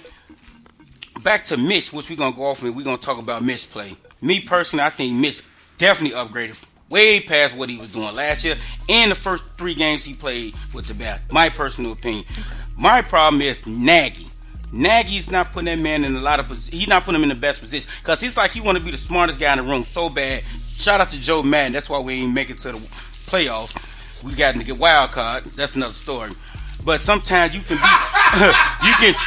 back to Mitch, which we're gonna go off and we're gonna talk about Mitch play. Me personally, I think Mitch definitely upgraded way past what he was doing last year and the first 3 games he played with the Bears. My personal opinion. My problem is Nagy. Nagy's not putting that man in a lot of positions. He's not putting him in the best position because he's like he want to be the smartest guy in the room so bad. Shout out to Joe Madden. That's why we ain't make it to the playoffs. We got to get wild card. That's another story. But sometimes you can be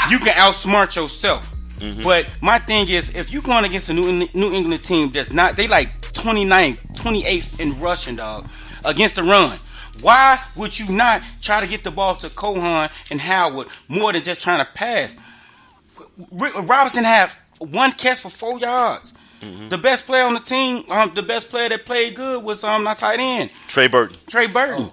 you can outsmart yourself. But my thing is, if you're going against a New England team that's not, they like 29th, 28th in rushing, dog, against the run. Why would you not try to get the ball to Cohen and Howard more than just trying to pass? Robinson had one catch for 4 yards. The best player on the team, the best player that played good was not tight end. Trey Burton. Burton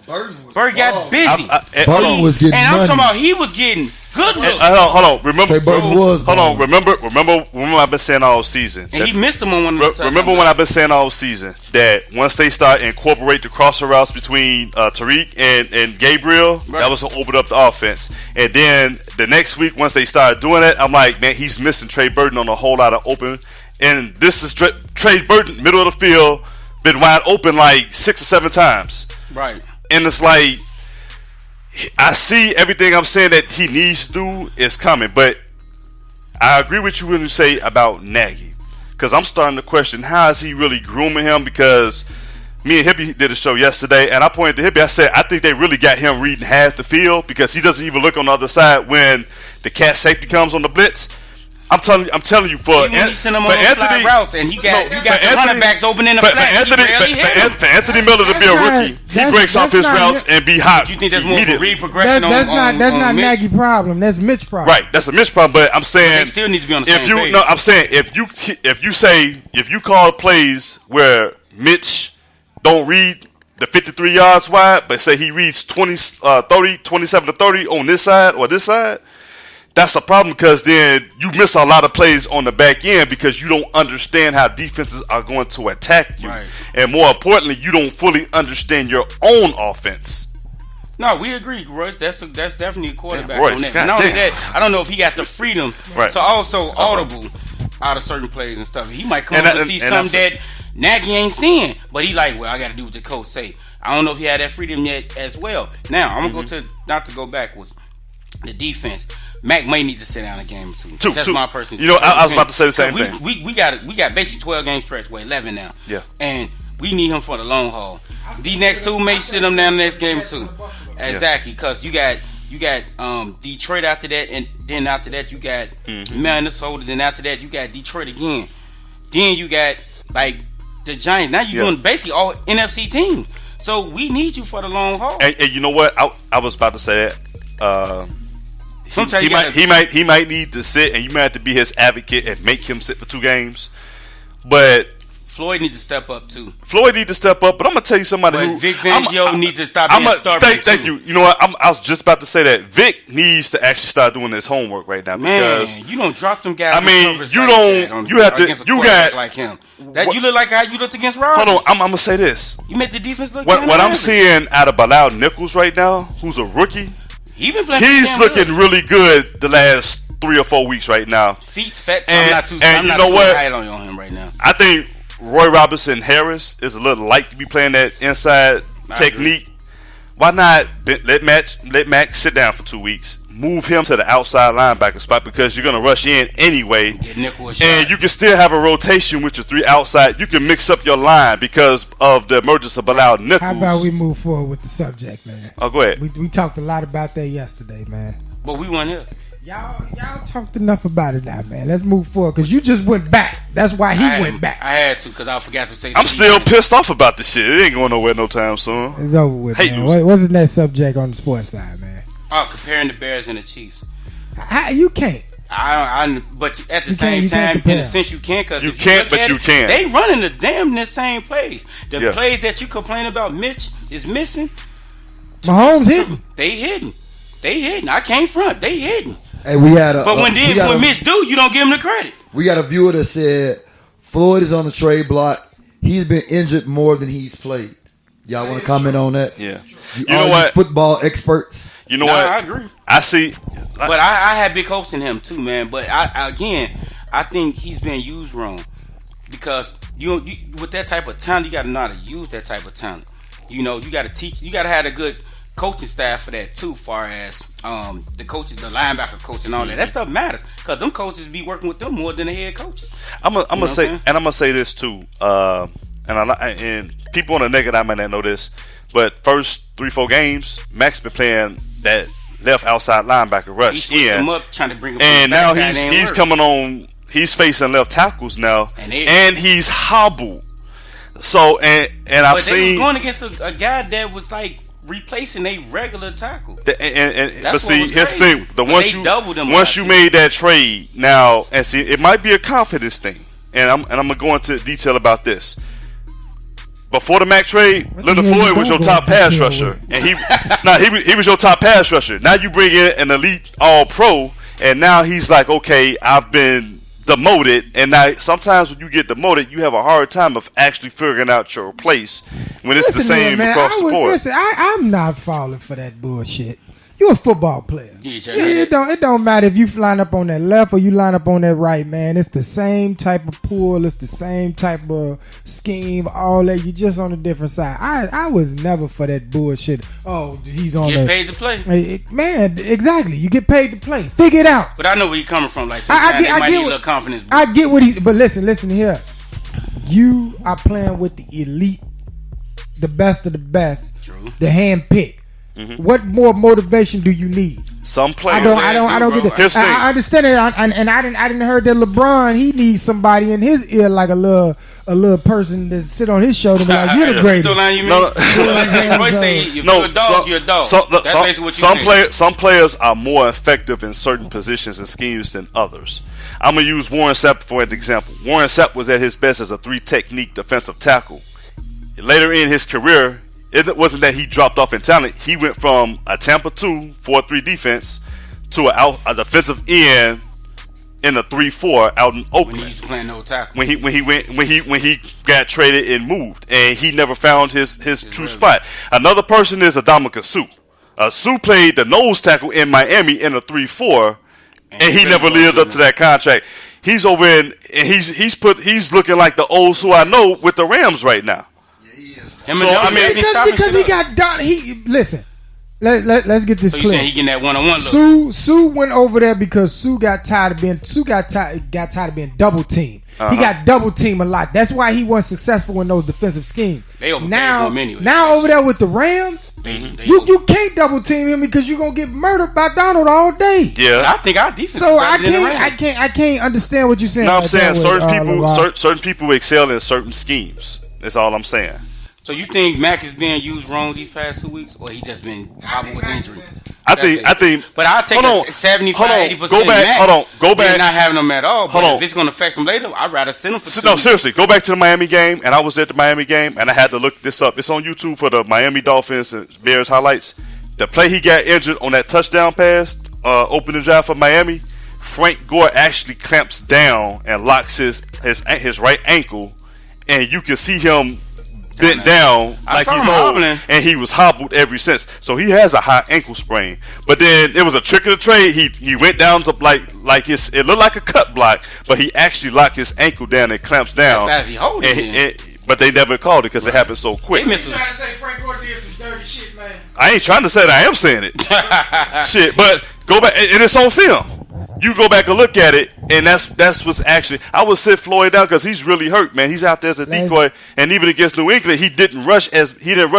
got busy. Burton was getting and I'm money. talking about he was getting good looks. Hold on. Remember, Trey Burton was hold on. balling. Remember I've been saying all season. And he missed him on one of the Remember when I've been saying all season that once they start incorporate the crosser routes between Tariq and Gabriel, that was to open up the offense. And then the next week, once they started doing it, I'm like, man, he's missing Trey Burton on a whole lot of open. And this is Trey Burton, middle of the field, been wide open like 6 or 7 times. Right. And it's like, I see everything I'm saying that he needs to do is coming. But I agree with you when you say about Nagy. Because I'm starting to question, how is he really grooming him? Because me and Hippie did a show yesterday, and I pointed to Hippie. I said, I think they really got him reading half the field because he doesn't even look on the other side when the cat safety comes on the blitz. I'm telling you, for He sent him on fly routes, and you got the running backs open in the flat. For Anthony Miller to be a rookie, he breaks off his routes and be hot. You think that's more of a read progression That's not Mitch? Nagy problem. That's Mitch problem. Right, that's a Mitch problem. But I'm saying They still need to be on the same page. No, I'm saying if you call plays where Mitch don't read the 53 yards wide, but say he reads 27 to 30 on this side or this side, that's a problem because then you miss a lot of plays on the back end because you don't understand how defenses are going to attack you. Right. And more importantly, you don't fully understand your own offense. No, we agree, Royce. That's definitely a quarterback Royce, on that. God Not only damn. that, I don't know if he got the freedom to also audible out of certain plays and stuff. He might come up and see something that Nagy ain't seeing, but he like, well, I got to do what the coach say. I don't know if he had that freedom yet as well. Now, I'm going to go to, not to go backwards, the defense. Mac may need to sit down a game or two. That's my personal. You know, I was about to say the same thing. We got basically 12 game stretch. 11 now. Yeah. And we need him for the long haul. The next two may sit him down the next game or two. Exactly, because you got Detroit after that, and then after that you got Minnesota. Then after that you got Detroit again. Then you got like the Giants. Now you're doing basically all NFC teams. So we need you for the long haul. And you know what? I was about to say that. He might need to sit, and you might have to be his advocate and make him sit for 2 games. But Floyd needs to step up too. But I'm gonna tell you somebody but who Vic Fangio needs to stop being stubborn. Thank you. You know what? I was just about to say that Vic needs to actually start doing his homework right now because you don't drop them guys. I mean, you got like him. That you look like how you looked against Rodgers. Hold on, I'm gonna say this. You made the defense look. What I'm seeing out of Bilal Nichols right now, who's a rookie. He's looking really good the last 3 or 4 weeks right now. Feet's fat. I'm not too high on him right now. I think Roy Robinson Harris is a little light to be playing that inside technique. Why not let Mac sit down for 2 weeks? Move him to the outside linebacker spot because you're going to rush in anyway. And you can still have a rotation with your 3 outside. You can mix up your line because of the emergence of Bilal Nichols. How about we move forward with the subject, man? Oh, go ahead. We talked a lot about that yesterday, man. But we weren't here. Y'all talked enough about it now, man. Let's move forward because you just went back. That's why he went back. I had to because I forgot to say. I'm still pissed off about this shit. It ain't going nowhere no time soon. It's over with, man. What's the next subject on the sports side, man? Oh, comparing the Bears and the Chiefs. You can't. But at the same time, in a sense, you can because you can't. But you can. They running the damn the same plays. The plays that you complain about, Mitch is missing. Mahomes hitting. They hitting. I can't front. They hitting. Hey, we had a. But when Mitch do, you don't give him the credit. We got a viewer that said Floyd is on the trade block. He's been injured more than he's played. Y'all want to comment on that? Yeah. You know what? Football experts. You know what? I agree. I see. But I had big hopes in him too, man. But I think he's been used wrong because you with that type of talent, you got to know how to use that type of talent. You know, you got to teach. You got to have a good coaching staff for that too. Far as the coaches, the linebacker coach, and all that. That stuff matters because them coaches be working with them more than the head coaches. I'm gonna say this too. And people on the naked eye might not know this, but first 3-4 games, Mac's been playing that left outside linebacker rush him up, trying to bring him and now he's coming on. He's facing left tackles now, and he's hobbled. So and I've seen going against a guy that was like replacing a regular tackle. But see, here's the thing: once you them made that trade, now and see, it might be a confidence thing, and I'm gonna go into detail about this. Before the Mac trade, Leonard Floyd was your top pass rusher, and he was your top pass rusher. Now you bring in an elite All Pro, and now he's like, okay, I've been demoted, and now sometimes when you get demoted, you have a hard time of actually figuring out your place when it's the same across the board. Listen, I'm not falling for that bullshit. You a football player. It don't matter if you line up on that left or you line up on that right, man. It's the same type of pull. It's the same type of scheme. All that. You just on a different side. I was never for that bullshit. Oh, he's on. Get paid to play, man. Exactly. You get paid to play. Figure it out. But I know where you're coming from. Like I get what, confidence. I get what he. But listen here. You are playing with the elite, the best of the best. True. The hand pick. Mm-hmm. What more motivation do you need? Some players. I don't get that. I understand it, and I didn't heard that LeBron he needs somebody in his ear like a little person that sit on his shoulder and be like, you're the greatest. Roy say if you're a dog, you're a dog. That's basically what you say. Some players are more effective in certain positions and schemes than others. I'm gonna use Warren Sapp for an example. Warren Sapp was at his best as a 3-technique defensive tackle. Later in his career, it wasn't that he dropped off in talent. He went from a Tampa 2 4-3 defense to a defensive end in a 3-4 out in Oakland. When he was playing no tackle. When he got traded and moved, and he never found his true spot. Another person is Adamaka Suh. Suh played the nose tackle in Miami in a 3-4, and he never lived up to that contract. He's over in, and he's looking like the old Suh I know with the Rams right now. Because he got done. Listen. Let's get this clear. So you saying he getting that one-on-one look? Suh went over there because Suh got tired of being double teamed. Uh-huh. He got double teamed a lot. That's why he wasn't successful in those defensive schemes. They overpaid him anyway. Now over there with the Rams, you can't double team him because you're gonna get murdered by Donald all day. Yeah, but I think our defense. So I can't understand what you're saying. No, I'm saying certain people excel in certain schemes. That's all I'm saying. So you think Mac is being used wrong these past 2 weeks, or he just been hobbled with injury? I think. But I'll take 75-80%. Go back. Not having him at all. But if it's going to affect him later, I'd rather send him for 2 No, weeks. seriously. Go back to the Miami game, and I was at the Miami game, and I had to look this up. It's on YouTube for the Miami Dolphins and Bears highlights. The play he got injured on that touchdown pass, opening drive for Miami, Frank Gore actually clamps down and locks his right ankle, and you can see him bent down like he's old, and he was hobbled ever since. So he has a high ankle sprain. But then it was a trick of the trade. He went down to like his. It looked like a cut block, but he actually locked his ankle down and clamps down. That's as he hold it. But they never called it because it happened so quick. You trying to say Frank Gore did some dirty shit, man? I ain't trying to say that. I am saying it. Shit, but go back and it's on film. You go back and look at it, and that's what's actually. I would sit Floyd down because he's really hurt, man. He's out there as a decoy, and even against New England, he didn't rush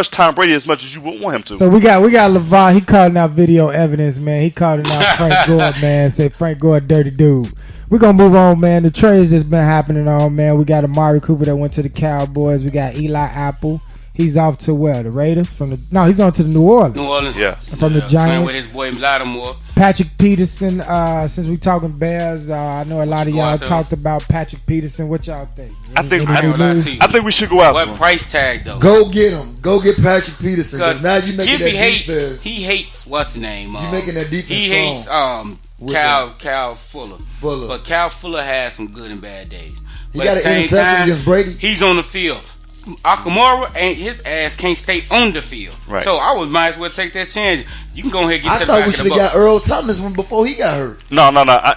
Tom Brady as much as you would want him to. So we got LeVar. He calling out video evidence, man. He calling out Frank Gore, man. Say Frank Gore, dirty dude. We're gonna move on, man. The trades that's been happening on, man. We got Amari Cooper that went to the Cowboys. We got Eli Apple. He's off to where? The Raiders? He's on to the New Orleans. Yeah. From the Giants. Playing with his boy Lattimore. Patrick Peterson, since we talking Bears, I know a lot of y'all talked about Patrick Peterson. What y'all think? I think we should go out. What price tag though? Go get him. Go get Patrick Peterson. Because now you making that defense. He hates what's the name? You making that defense. He hates Cal Fuller. But Cal Fuller has some good and bad days. He got an interception against Brady. He's on the field. Akamara ain't his ass can't stay on the field. Right. So I might as well take that chance. You can go ahead and get to the back of the bus. I thought we should have got Earl Thomas before he got hurt. No.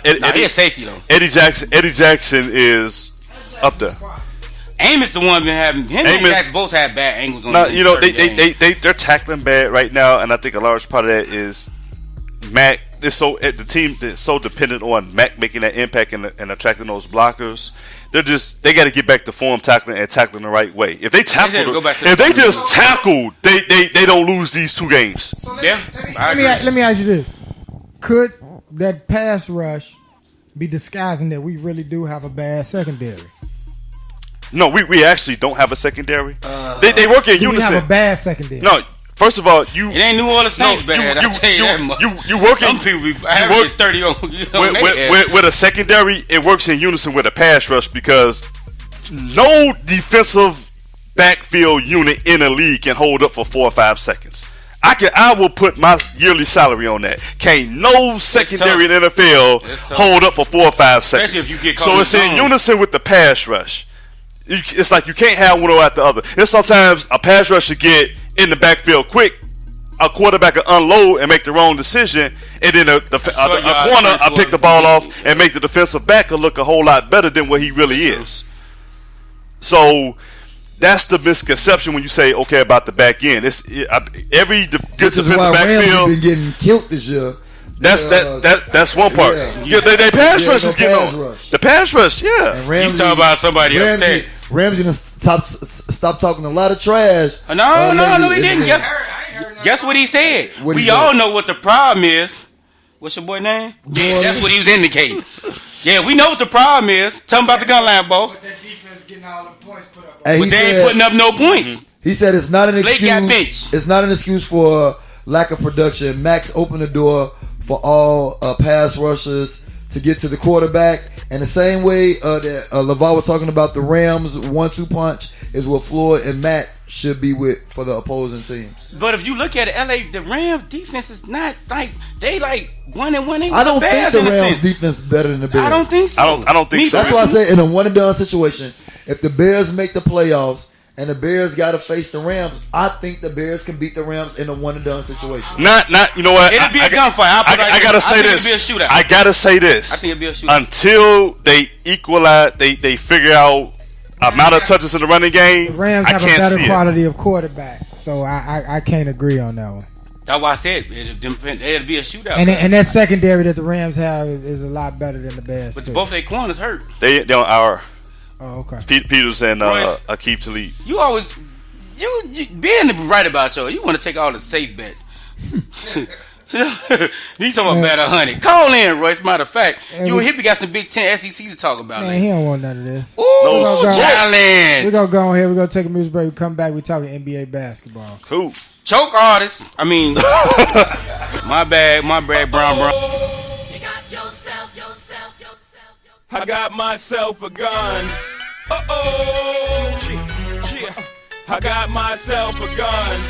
He a safety though. Eddie Jackson is up there. Amos the one been having him and Jackson both had bad angles on. They're tackling bad right now, and I think a large part of that is Mac. The team is so dependent on Mac making that impact and attracting those blockers. They got to get back to form tackling the right way. If they tackle, they don't lose these 2 games. So let me ask you this: could that pass rush be disguising that we really do have a bad secondary? No, we actually don't have a secondary. They work in unison. We have a bad secondary. No, First of all, it ain't New Orleans Saints bad. I tell you that much. You working. Some people be averaging 30 on with a secondary. It works in unison with a pass rush because no defensive backfield unit in the league can hold up for 4 or 5 seconds. I will put my yearly salary on that. Can't no secondary in the NFL hold up for 4 or 5 seconds. Especially if you get caught so it's in unison with the pass rush. It's like you can't have one without the other. And sometimes a pass rush should get in the backfield quick. A quarterback will unload and make the wrong decision, and then a corner will pick the ball off and make the defensive back look a whole lot better than what he really is. So that's the misconception when you say okay about the back end. Every good defensive backfield been getting killed this year. That's one part. They pass rush is getting on. The pass rush, yeah. And Ramsey, you talk about somebody upset. Ramsey done stop talking a lot of trash. No, he didn't. Guess what he said? We all know what the problem is. What's your boy name? Yeah, that's what he was indicating. Yeah, we know what the problem is. Tell him about the gun line, boss. But that defense getting all the points put up. But they ain't putting up no points. He said it's not an Blake got excuse. benched. It's not an excuse for lack of production. Max opened the door for all pass rushers to get to the quarterback. And the same way that LeVar was talking about the Rams 1-2 punch is what Floyd and Matt should be with for the opposing teams. But if you look at it, the Rams defense is not like they like 1-1. I don't think the Rams defense is better than the Bears. I don't think so. I don't think so. That's why I say in a one and done situation, if the Bears make the playoffs and the Bears got to face the Rams, I think the Bears can beat the Rams in a one and done situation. Not. You know what? It'll be a gunfight. I gotta say this. It'll be a shootout. I gotta say this. I think it'll be a shootout until they equalize. They figure out amount of touches in the running game. The Rams have a better quality of quarterback, so I can't agree on that one. That's why I said it'll be a shootout. And that secondary that the Rams have is a lot better than the Bears. But too. both their corners hurt. They on our. Oh, okay. Peters and Royce, Akeem Talib. You always you being right about you want to take all the safe bets. He's talking about better 100. Call in, Royce. Matter of fact, you and Hippie got some Big Ten SEC to talk about. Man, he don't want none of this. Ooh, challenge. We're gonna go on here. We're gonna take a music break. We come back. We talking NBA basketball. Cool. Choke artist. I mean, my bad, brown. You got yourself. I got myself a gun. I got myself a gun.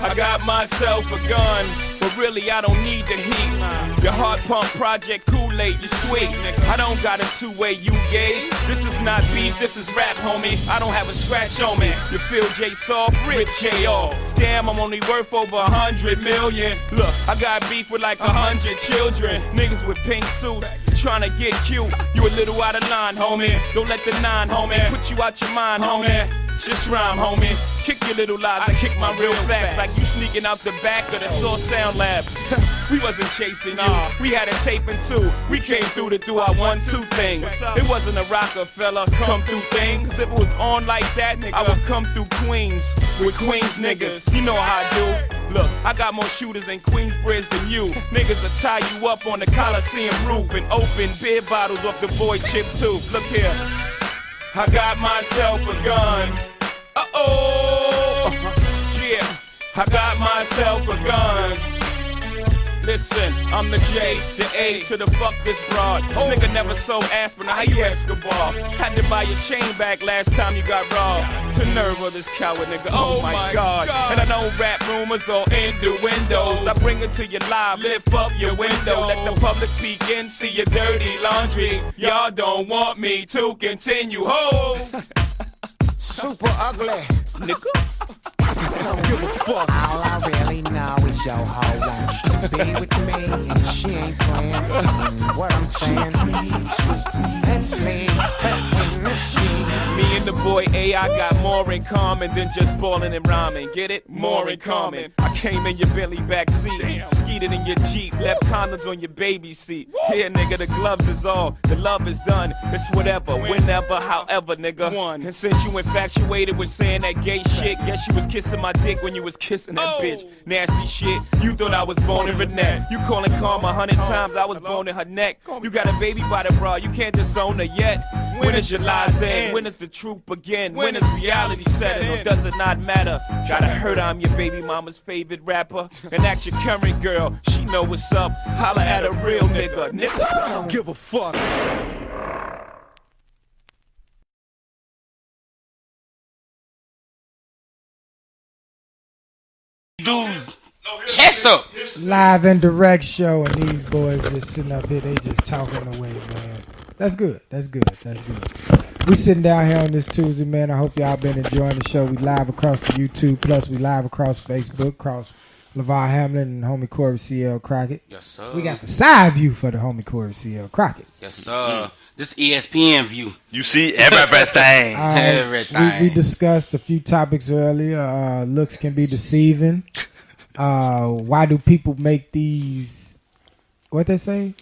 I got myself a gun, but really I don't need the heat. Your heart pump project Kool-Aid, you sweet. I don't got a two-way you gauge. This is not beef, this is rap, homie. I don't have a scratch on me. You feel J soft, rip J off. Damn, I'm only worth over 100 million. Look, I got beef with like 100 children. Niggas with pink suits, trying to get cute. You a little out of line, homie. Don't let the 9, homie, put you out your mind, homie. Just rhyme, homie. Kick your little lies, I kick my real facts. Like you sneaking out the back of the Source Sound Lab. We wasn't chasing you, we had a taping too. We came through to do our 1-2 thing. It wasn't a Rockefeller come through thing. Cause if it was on like that, nigga, I would come through Queens with Queens niggas. You know how I do. Look, I got more shooters in Queensbridge than you. Niggas will tie you up on the Coliseum roof and open beer bottles off the boy Chip tooth. Look here, I got myself a gun. Yeah, I got myself a gun. Listen, I'm the J, the A to the fuck this broad. This nigga never sold aspirin, how you Escobar? Had to buy your chain back last time you got robbed. The nerve of this coward nigga, oh my god. And I know rap rumors or innuendos. I bring it to you live, lift up your window. Let the public peek in, see your dirty laundry. Y'all don't want me to continue, ho. Super ugly, nigga. I don't give a fuck. All I really know is your hoe wants to be with me, and she ain't playing. What I'm saying, let's me and the boy AI got more in common than just ballin' and rhyming. Get it? More in common. I came in your Billy back seat, skeeted in your Jeep, left condoms on your baby seat. Here, nigga, the gloves is all, the love is done. It's whatever, whenever, however, nigga. And since you infatuated with saying that gay shit, guess you was kissing my dick when you was kissing that bitch. Nasty shit. You thought I was boning Renette. You calling Karma 100 times, I was boning her neck. You got a baby by the bra, you can't disown her yet. When is your lies end? When is the truth begin? When is reality set in? Or does it not matter? Gotta hurt I'm your baby mama's favorite rapper. And ask your current girl, she know what's up. Holla at a real nigga. Nigga, I don't give a fuck. Dude, chest up. Live and direct show, and these boys just sitting up here, they just talking away, man. That's good. That's good. That's good. We sitting down here on this Tuesday, man. I hope y'all been enjoying the show. We live across the YouTube, plus we live across Facebook, across LeVar Hamlin and homie Corey C.L. Crockett. Yes, sir. We got the side view for the homie Corey C.L. Crockett. Yes, sir. This ESPN view. You see everything. Everything. We discussed a few topics earlier. Looks can be deceiving. Why do people make these? What they say?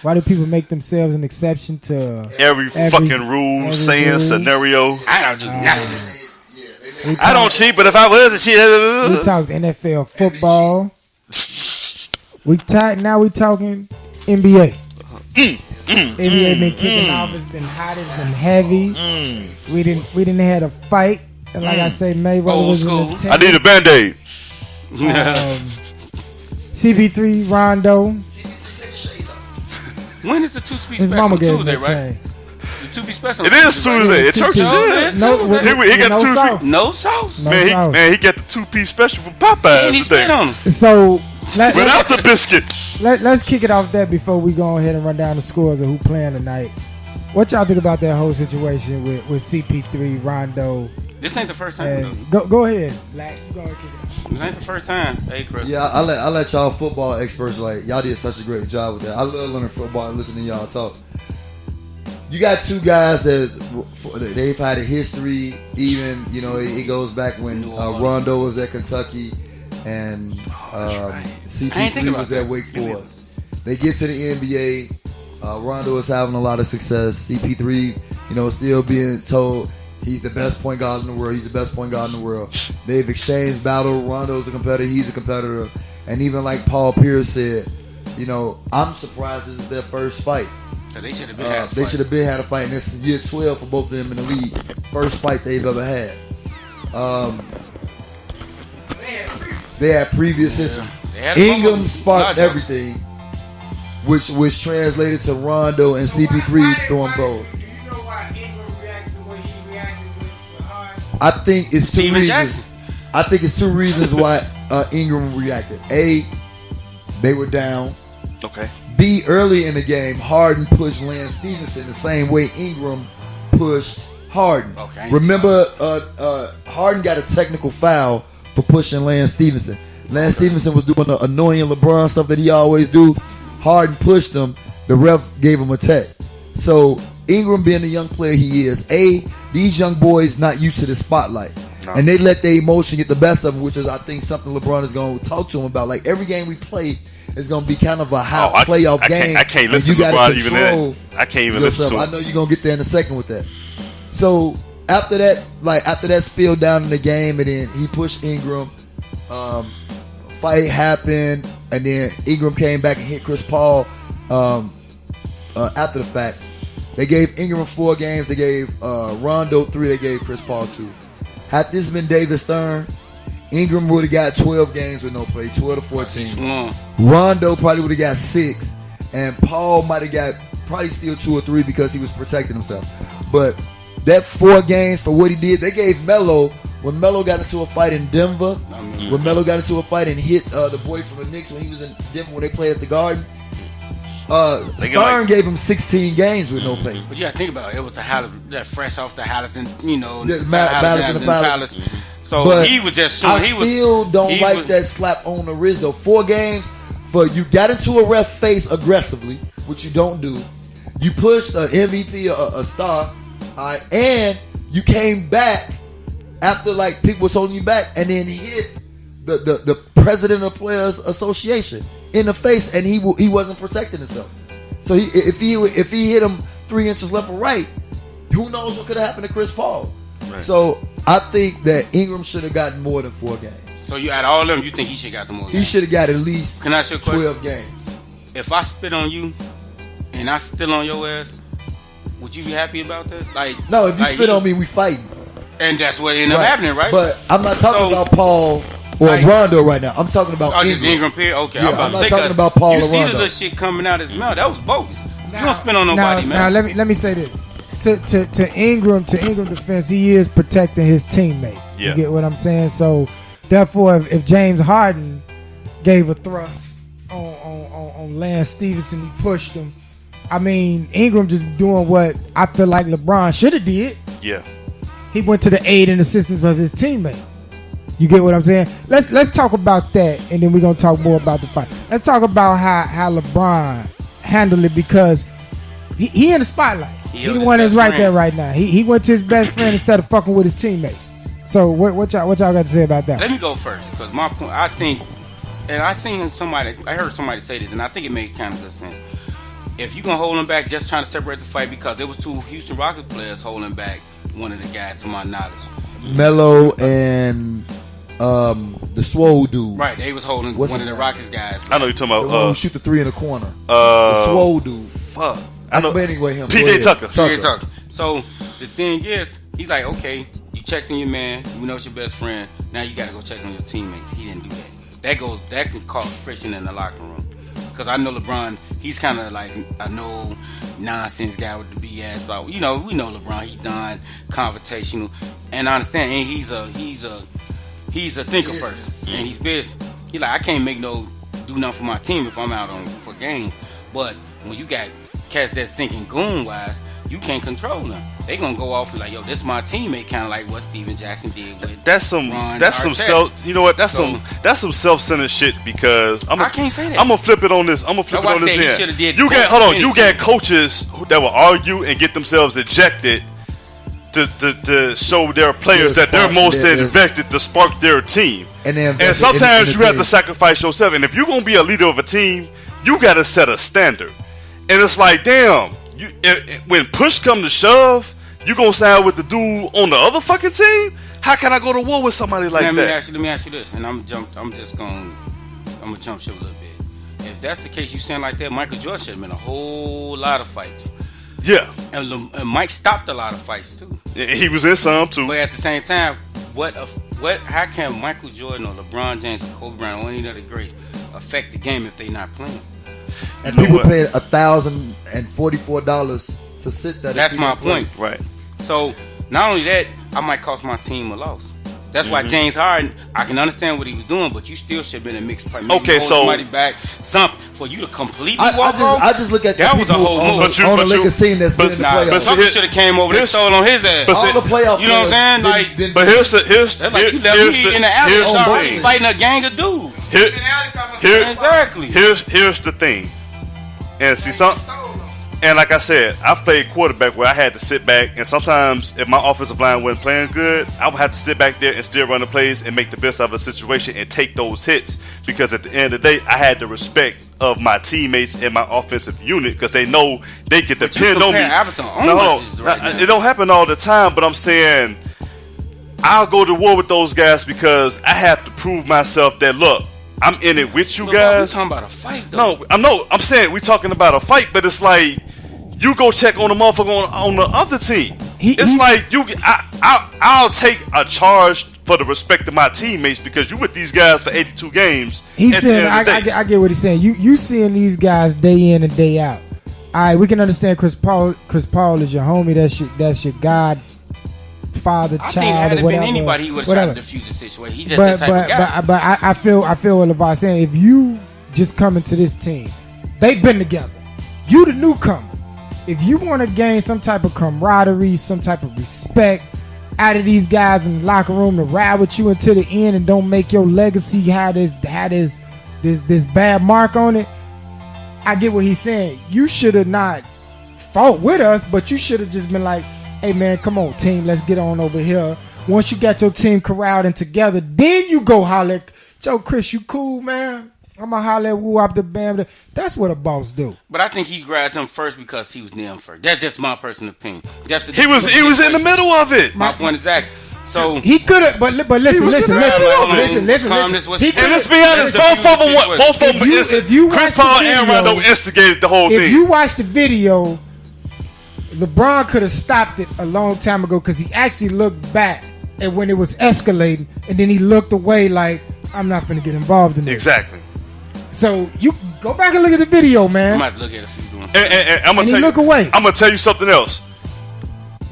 Why do people make themselves an exception to every fucking rule, saying scenario? I don't do nothing. I don't cheat, but if I was a cheat, we talked NFL football. Now we talking NBA. NBA been kicking off. It's been hot. It's been heavy. We didn't had a fight. And like I say, Mayweather was in the I need a Band-Aid. CP3, Rondo. When is the 2-piece His special? mama gave Tuesday, him that right? chain. The 2-piece special. It is Tuesday. At churches, He got no sauce. No sauce. Man, he got the 2-piece special from Popeyes. And he spit on him. So without the biscuit. Let's kick it off there before we go ahead and run down the scores of who playing tonight. What y'all think about that whole situation with CP3, Rondo? This ain't the first time. Go ahead. Like, go ahead, kick it off. This ain't the first time. Hey, Chris. Yeah, I let y'all football experts, like, y'all did such a great job with that. I love learning football and listening to y'all talk. You got two guys that they've had a history. Even it goes back when Rondo was at Kentucky and CP3 was at Wake Forest. They get to the NBA. Rondo is having a lot of success. CP3, still being told he's the best point guard in the world. He's the best point guard in the world. They've exchanged battle. Rondo's a competitor. He's a competitor. And even like Paul Pierce said, I'm surprised this is their first fight. They should have been had a fight. And this is year 12 for both of them in the league. First fight they've ever had. They had previous history. Ingram sparked everything, which translated to Rondo and CP3 throwing both. Do you know why Ingram reacted the way he reacted with Harden? I think it's two reasons. I think it's two reasons why Ingram reacted. A, they were down. Okay. B, early in the game, Harden pushed Lance Stevenson the same way Ingram pushed Harden. Okay. Remember, Harden got a technical foul for pushing Lance Stevenson. Lance Stevenson was doing the annoying LeBron stuff that he always do. Harden pushed him. The ref gave him a tech. So Ingram, being the young player he is, these young boys not used to the spotlight. No. And they let their emotion get the best of them, which is, I think, something LeBron is going to talk to him about. Like, every game we play is going to be kind of a high playoff game. I can't listen to LeBron even then. I can't even listen to him. I know you're going to get there in a second with that. So after that spill down in the game, and then he pushed Ingram, fight happened, and then Ingram came back and hit Chris Paul after the fact. They gave Ingram 4 games. They gave Rondo 3. They gave Chris Paul 2. Had this been David Stern, Ingram would have got 12 games with no play, 12 to 14. Rondo probably would have got 6, and Paul might have got probably still 2 or 3 because he was protecting himself. But that 4 games for what he did, they gave Melo. When Melo got into a fight in Denver, when Melo got into a fight and hit the boy from the Knicks when he was in Denver when they played at the Garden, Stern gave him 16 games with no play. But you gotta think about it. It was that fresh off the Hallison, Madison and Palace. So but he was just I still don't like that slap on the wrist though. 4 games for you got into a ref face aggressively, which you don't do. You pushed an MVP, a star, and you came back after like people was holding you back, and then hit the president of Players Association in the face, and he wasn't protecting himself. So if he hit him 3 inches left or right, who knows what could have happened to Chris Paul? Right. So I think that Ingram should have gotten more than 4 games. So you out of all of them, you think he should have got the more games? He should have got at least Can I ask you a question? 12 games. If I spit on you and I still on your ass, would you be happy about that? Like, No, if you like spit on me, we fighting. and that's what ended up happening, right? But I'm not talking So- about Paul or Like- Rondo right now. I'm talking about Oh, just Ingram. Ingram period? Okay, Yeah, I'm about I'm to not say, talking 'cause about Paul you or see the Rondo. little shit coming out his mouth. That was bogus. You don't spin on Now, nobody, man. let me say this. To Ingram defense, he is protecting his teammate. Yeah. You get what I'm saying? So therefore, if James Harden gave a thrust on Lance Stevenson, he pushed him. I mean, Ingram just doing what I feel like LeBron should have did. Yeah. He went to the aid and assistance of his teammate. You get what I'm saying? Let's talk about that, and then we're gonna talk more about the fight. Let's talk about how LeBron handled it, because he in the spotlight. He the one that's right there right now. He went to his best friend instead of fucking with his teammate. So what y'all got to say about that? Let me go first, because my point, I think, and I heard somebody say this, and I think it made kind of good sense. If you gonna hold him back, just trying to separate the fight, because there was two Houston Rockets players holding back one of the guys, to my knowledge. Melo and the swole dude. Right, they was holding What's one his of the name? Rockets guys. I know you're talking The one about who shoot the three in the corner. The swole dude. fuck. I know. But anyway, him. PJ Go ahead. Tucker. PJ Tucker. So the thing is, he's like, okay, you checked on your man, you know it's your best friend. Now you got to go check on your teammates. He didn't do that. That can cause friction in the locker room. Because I know LeBron, he's kind of like a no nonsense guy with the BS. So, we know LeBron. He done confrontational, and I understand. And he's a thinker first, and he's busy. He like, I can't do nothing for my team if I'm out for games. But when you got cats that thinking goon wise, you can't control them. They gonna go off and like, yo, this is my teammate, kind of like what Steven Jackson did with That's some Arteta. self. You know what? That's So- some self-centered shit. Because I can't say that. I'm gonna flip it on this. I'm gonna flip That's it on why I this said he end. shoulda did You got both hold on. You anything. got coaches that will argue and get themselves ejected to show their players Yeah, that they're spark most their- invested to spark their team. And then And sometimes in you have the to sacrifice yourself. And if you're gonna be a leader of a team, you got to set a standard. And it's like, damn, when push come to shove, you gonna side with the dude on the other fucking team? How can I go to war with somebody like let that? me ask you this, and I'm gonna jump ship a little bit. If that's the case, you saying like that, Michael Jordan should have been a whole lot of fights. Yeah, And Mike stopped a lot of fights too. he was in some too. But at the same time, how can Michael Jordan or LeBron James or Kobe Bryant or any other greats affect the game if they not playing? And You know people what? paid $1,044 to sit there. to That's see my them play. point. Right. So not only that, I might cost my team a loss. That's why James Harden, I can understand what he was doing, but you still should have been a mixed play. Maybe Okay, hold so- somebody back, something for you to completely I walk off. just look at the That was a people whole on, move. But you- on the but you- Lakers team that's been in the Nah, playoffs. see, Tucker should have came over and here's- stole on his ass. but see- All the playoff You know what I'm saying? players Like, didn't- But here's that's like you left me in the alley here's the already thing. fighting a gang of dudes. Exactly. Here's the thing. And see and like I said, I've played quarterback where I had to sit back, and sometimes if my offensive line wasn't playing good, I would have to sit back there and still run the plays and make the best of a situation and take those hits, because at the end of the day, I had the respect of my teammates in my offensive unit, because they know they can depend on me. It don't happen all the time, but I'm saying I'll go to war with those guys because I have to prove myself that, look, I'm in it with you guys. We're talking about a fight, though. No, I'm saying we're talking about a fight, but it's like you go check on the motherfucker on the other team. I'll take a charge for the respect of my teammates because you with these guys for 82 games. He's saying, I get what he's saying. You seeing these guys day in and day out. All right, we can understand Chris Paul. Chris Paul is your homie. That's your God, father, I child, think had or it whatever. been anybody, he would have tried to defuse the situation. He just But that type of guy. but I feel what LeVar's saying. If you just come into this team, they've been together. You the newcomer. If you want to gain some type of camaraderie, some type of respect out of these guys in the locker room to ride with you until the end and don't make your legacy have this bad mark on it, I get what he's saying. You should have not fought with us, but you should have just been like, hey man, come on team, let's get on over here. Once you got your team corralled and together, then you go holler, Joe Chris, you cool, man? I'm gonna holler at Woo up the bam. That's what a boss do. But I think he grabbed him first because he was near him first. That's just my personal opinion. He was in the middle of it. My point exactly. So he could have, but listen. And let's be honest, both of them. Chris Paul and Rondo instigated the whole thing. If you watch the video, LeBron could have stopped it a long time ago because he actually looked back at when it was escalating, and then he looked away like, I'm not going to get involved in this. Exactly. So you go back and look at the video, man. I'm about to look at it. See doing And I'm gonna And he look away. I'm gonna tell you something else.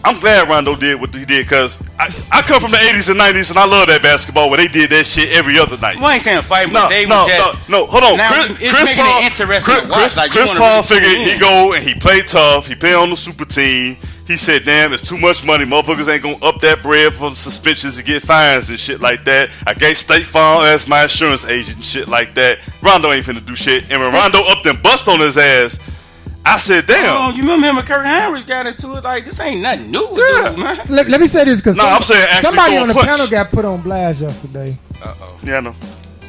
I'm glad Rondo did what he did because I come from the 80s and 90s and I love that basketball where they did that shit every other night. Well, I ain't saying fight, but they were just... No, hold on. Now Chris making Paul, it interesting to watch. Like, Chris you wanna Paul really figured tune in. he go and he played tough. He played on the super team. He said, damn, it's too much money. Motherfuckers ain't gonna up that bread for suspensions and get fines and shit like that. I gave State Farm as my insurance agent and shit like that. Rondo ain't finna do shit. And when Rondo upped and bust on his ass, I said, damn. Oh, you remember him and Kurt Heinrich got into it? Like, this ain't nothing new, dude, man. So let me say this because I'm saying actually somebody throw on a the punch. panel got put on blast yesterday. Uh-oh. Yeah, I know.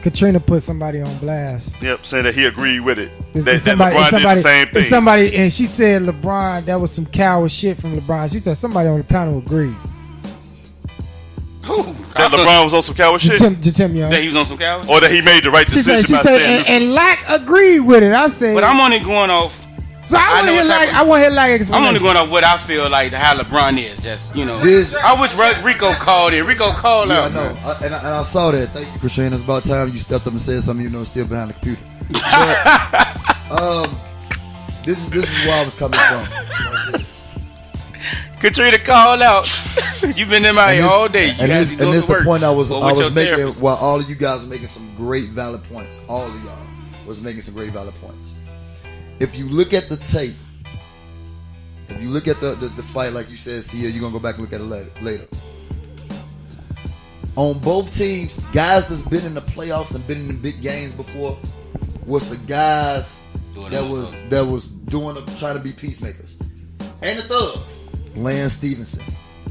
Katrina put somebody on blast. Yep, saying that he agreed with it. It's- That it's somebody, LeBron it's did somebody, the same it's thing. somebody, and she said LeBron, that was some coward shit from LeBron. She said somebody on the panel agreed. Who? That LeBron was on some coward shit? Jatim Young. That he was on some cowards? Or that he made the right She decision said, by staying neutral? and Lack agreed with it. I said, But I'm only going off... so I want to hear like, I want to hear like I'm explanation. only going off what I feel like how LeBron is. Just, you know. This- I wish Rico called it. Rico called Yeah, out. I know. And I saw that. Thank you, Katrina. It's about time you stepped up and said something you know still behind the computer. But, this is where I was coming from. Katrina called out. You've been in my And here this- all day. You and guys this, go and this to the work. point I was Or with your making therapist. while all of you guys were making some great valid points. All of y'all was making some great valid points. If you look at the tape, if you look at the fight, like you said, Sia, you're gonna go back and look at it later. On both teams, guys that's been in the playoffs and been in the big games before was the guys that was doing trying to be peacemakers. And the thugs. Lance Stevenson,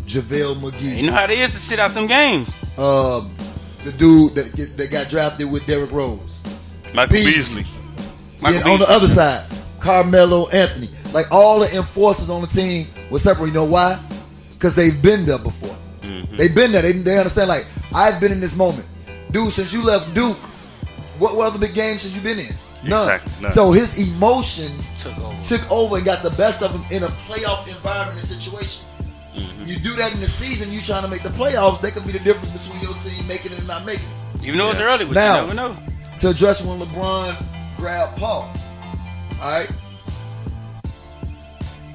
JaVale McGee. You know how it is to sit out them games. The dude that got drafted with Derrick Rose. Michael Beasley. Then on the other side, Carmelo Anthony. Like all the enforcers on the team were separate. You know why? Because they've been there before. Mm-hmm. They've been there. They understand. Like, I've been in this moment. Dude, since you left Duke, what other big games have you been in? None. Exactly, none. So his emotion took over and got the best of him in a playoff environment and situation. Mm-hmm. You do that in the season, you trying to make the playoffs, that could be the difference between your team making it and not making it. Even though it's early, but Now, you never know. To address when LeBron grabbed Paul, alright?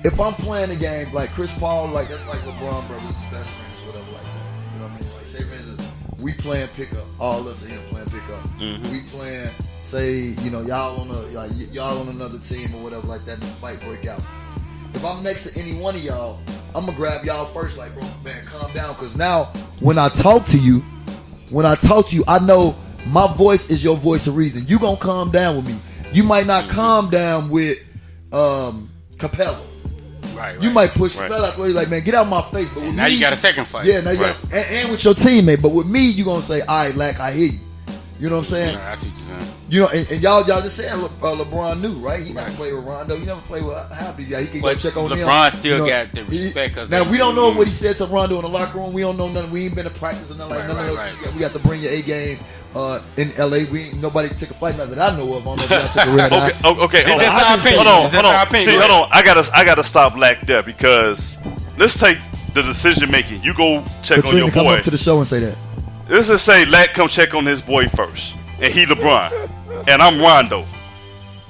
If I'm playing a game like Chris Paul, like that's like LeBron brothers, his best friends, whatever like that. You know what I mean? Like say for instance, we playing pickup, all us are here playing pickup. Mm-hmm. We playing, say, you know, y'all on another team or whatever like that, and the fight break out. If I'm next to any one of y'all, I'm gonna grab y'all first, like, bro, man, calm down, because now when I talk to you, I know my voice is your voice of reason. You gonna calm down with me. You might not calm down with Capella. Right. You might push Capella out the way, like, man, get out of my face. But with Now me, you got a second fight. Yeah, now you got, and with your teammate. But with me, you gonna say, all right, Lack, I hear you. You know what I'm saying? Nah, I see what you're saying. You know, and y'all just said LeBron knew, right? He never played with Rondo. He never played with half of these guys. He can go But check on him. LeBron still You know, got the respect. now, we don't know what he said to Rondo in the locker room. We don't know nothing. We ain't been to practice and nothing like none of us. We got to bring your A game in LA. Nobody took a fight, not that I know of. I don't know if y'all took a red eye. Okay. It's just our opinion. Hold on. It's just our opinion. See, Go hold ahead. on. I gotta stop Lack there because let's take the decision making. You go check Katrina, on your come boy. up to the show and say that. Let's just say Lack come check on his boy first, and he LeBron, and I'm Rondo,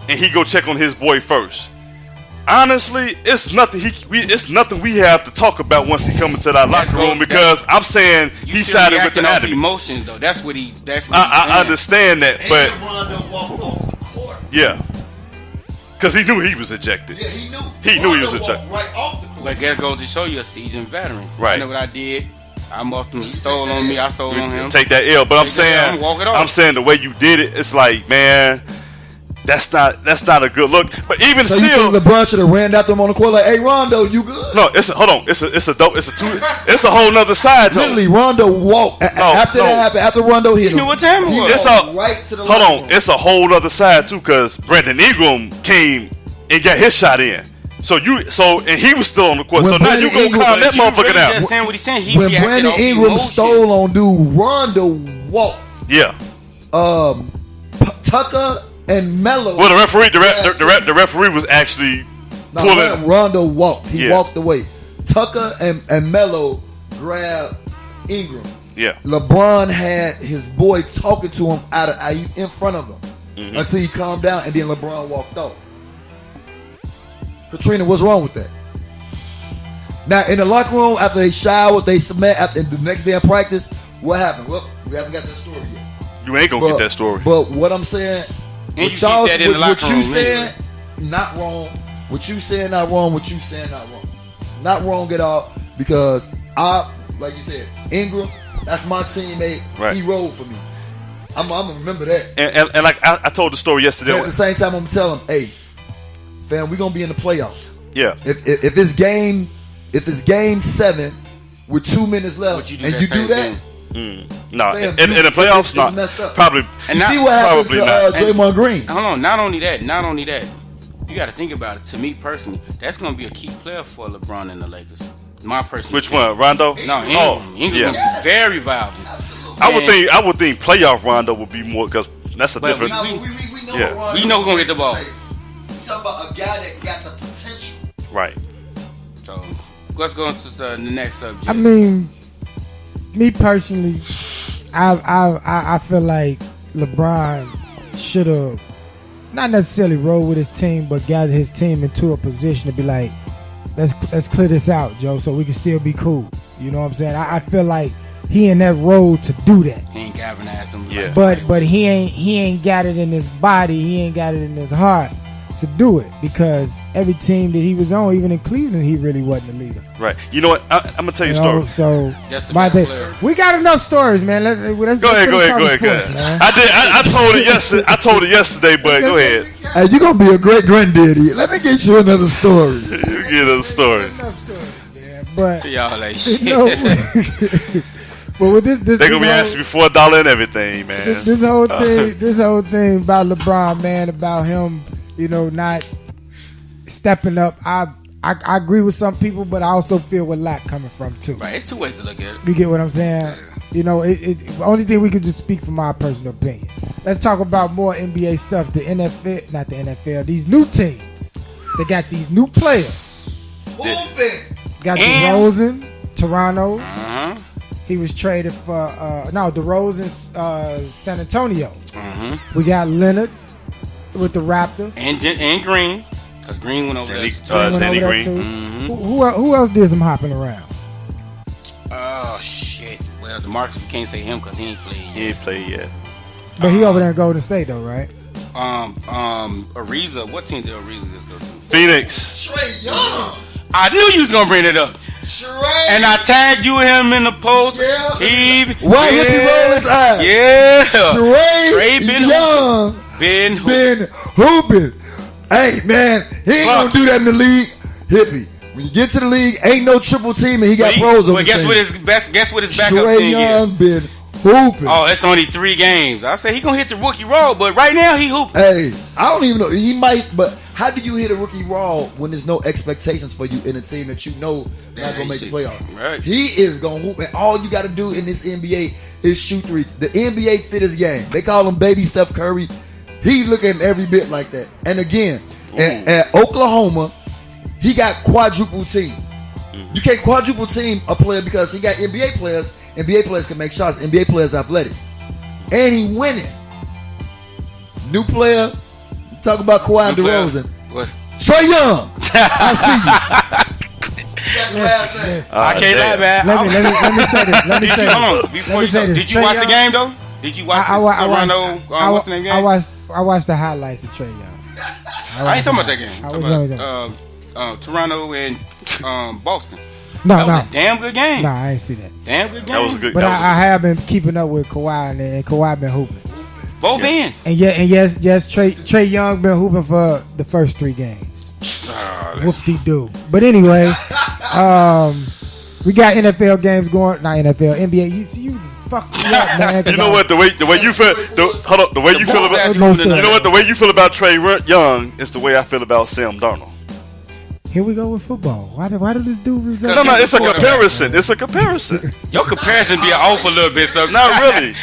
and he go check on his boy first. Honestly, it's nothing. It's nothing we have to talk about once he come into that locker room because I'm saying he sided with the off enemy. emotions though. That's what he. I understand that, but Rondo walked off the court. yeah, because he knew he was ejected. Yeah, he knew. He knew he was Rondo ejected. walked right off the court. But that goes to show you a seasoned veteran. Right. I know what I did. I muffed him. He stole on me. I stole on him. Take that L, but I'm Take that L, saying, walk it off. I'm saying the way you did it, it's like, man, that's not a good look. But even So still, you think LeBron should have ran after him on the court like, "Hey, Rondo, you good?" no, it's a whole nother side to it. Literally, Rondo walked after that happened. After Rondo hit him, knew what time it he was. It's walked a right to the hold locker on. room. It's a whole other side too, because Brandon Ingram came and got his shot in. And he was still on the court. When So now you Brandon gonna Ingram- calm that You motherfucker really down. just saying what he's saying. He When reacted Brandon off Ingram emotion. stole on dude, Rondo walked. Yeah. Tucker and Melo. Well, the referee was actually Rondo walked. He walked away. Tucker and Melo grabbed Ingram. Yeah. LeBron had his boy talking to him in front of him until he calmed down, and then LeBron walked off. Katrina, what's wrong with that? Now, in the locker room, after they showered, they met, after the next day of practice, what happened? Well, we haven't got that story yet. You ain't gonna get that story. But what I'm saying, and what you saying, not wrong. What you saying, not wrong. What you saying, not wrong. Not wrong at all, because like you said, Ingram, that's my teammate. Right. He rolled for me. I'm gonna remember that. And like I told the story yesterday. But at the same time, I'm gonna tell him, hey, fam, we're gonna be in the playoffs. Yeah. If it's game 7 with 2 minutes left, and you do that. No, in the playoffs, not messed up. Probably. And see what happened to Draymond Green. Hold on, not only that, you got to think about it. To me personally, that's going to be a key player for LeBron and the Lakers. My personal. Which one, Rondo? No, Ingram is very viable. Absolutely. I would think playoff Rondo would be more, because that's a different. We know we know who's going to get the ball. We talking about a guy that got the potential. Right. So let's go into the next subject. I mean, me personally, I feel like LeBron should have not necessarily rolled with his team, but gathered his team into a position to be like, let's clear this out, Joe, so we can still be cool. You know what I'm saying? I feel like he in that role to do that. He ain't galvanized him. Yeah. But he ain't got it in his body. He ain't got it in his heart to do it, because every team that he was on, even in Cleveland, he really wasn't the leader. Right. You know what? I'm gonna tell you a story. So my thing, we got enough stories, man. Let's go ahead. Man. I told it yesterday. But go ahead. Hey, you gonna be a great granddaddy. Let me get you another story. You get another story. Enough stories, man. But y'all like shit. But with this they're gonna be asking me for $1 and everything, man. This whole thing about LeBron, man, about him, not stepping up. I agree with some people, but I also feel where Lack coming from too. Right, it's two ways to look at it. You get what I'm saying? Yeah. The only thing we could just speak from my personal opinion. Let's talk about more NBA stuff. The NFL, not the NFL. These new teams, they got these new players. Got DeRozan, Toronto. He was traded for DeRozan, San Antonio. We got Leonard with the Raptors and Green, because Green went over there. Danny Green. Too. Who else did some hopping around? Oh shit! Well, DeMarcus, we can't say him because he ain't played yet. He ain't played yet. But he over there in Golden State though, right? Ariza. What team did Ariza just go to? Phoenix. Trae Young. I knew you was gonna bring it up. Trae. And I tagged you him in the post. Yeah. Why did he roll his eyes? Yeah. Trae Young. Ben hooping. Hey man, he ain't gonna do that in the league. Hippie. When you get to the league, ain't no triple team, and he got pros on the guess team. what his backup Trae team Young is? been hooping. Oh, it's only 3 games. I say he gonna hit the rookie roll, but right now he hooping. Hey, I don't even know. He might, but how do you hit a rookie roll when there's no expectations for you in a team that you know not gonna make the playoffs? Right. He is gonna hoop, and all you got to do in this NBA is shoot threes. The NBA fit his game. They call him Baby Steph Curry. He looking every bit like that. And again, at Oklahoma, he got quadruple team. You can't quadruple team a player because he got NBA players. NBA players can make shots. NBA players athletic. And he winning. New player. Talk about Kawhi and DeRozan. What? Trae Young. I see you. I can't lie, man. Let me say this. Let me say this. Hold on. Before you go, did you watch the game though? Did you watch Toronto? What's the name game? I watched the highlights of Trae Young. I ain't talking about that game. I'm talking about Toronto and Boston. No. That was a damn good game. No, I ain't see that. Damn good game. That was a good. But I have been keeping up with Kawhi, and Kawhi been hooping. Both ends. And yes, Trae Young been hooping for the first 3 games. Whoop-de-doo. But anyway, we got NFL games going. Not NFL, NBA. You fucked me up, man. You know what? The way you feel. Hold up. The way you feel about. You know what? The way you feel about Trae Young is the way I feel about Sam Darnold. Here we go with football. Why do this dude result? No, it's a comparison. It's a comparison. Your comparison be off a little bit, so not really.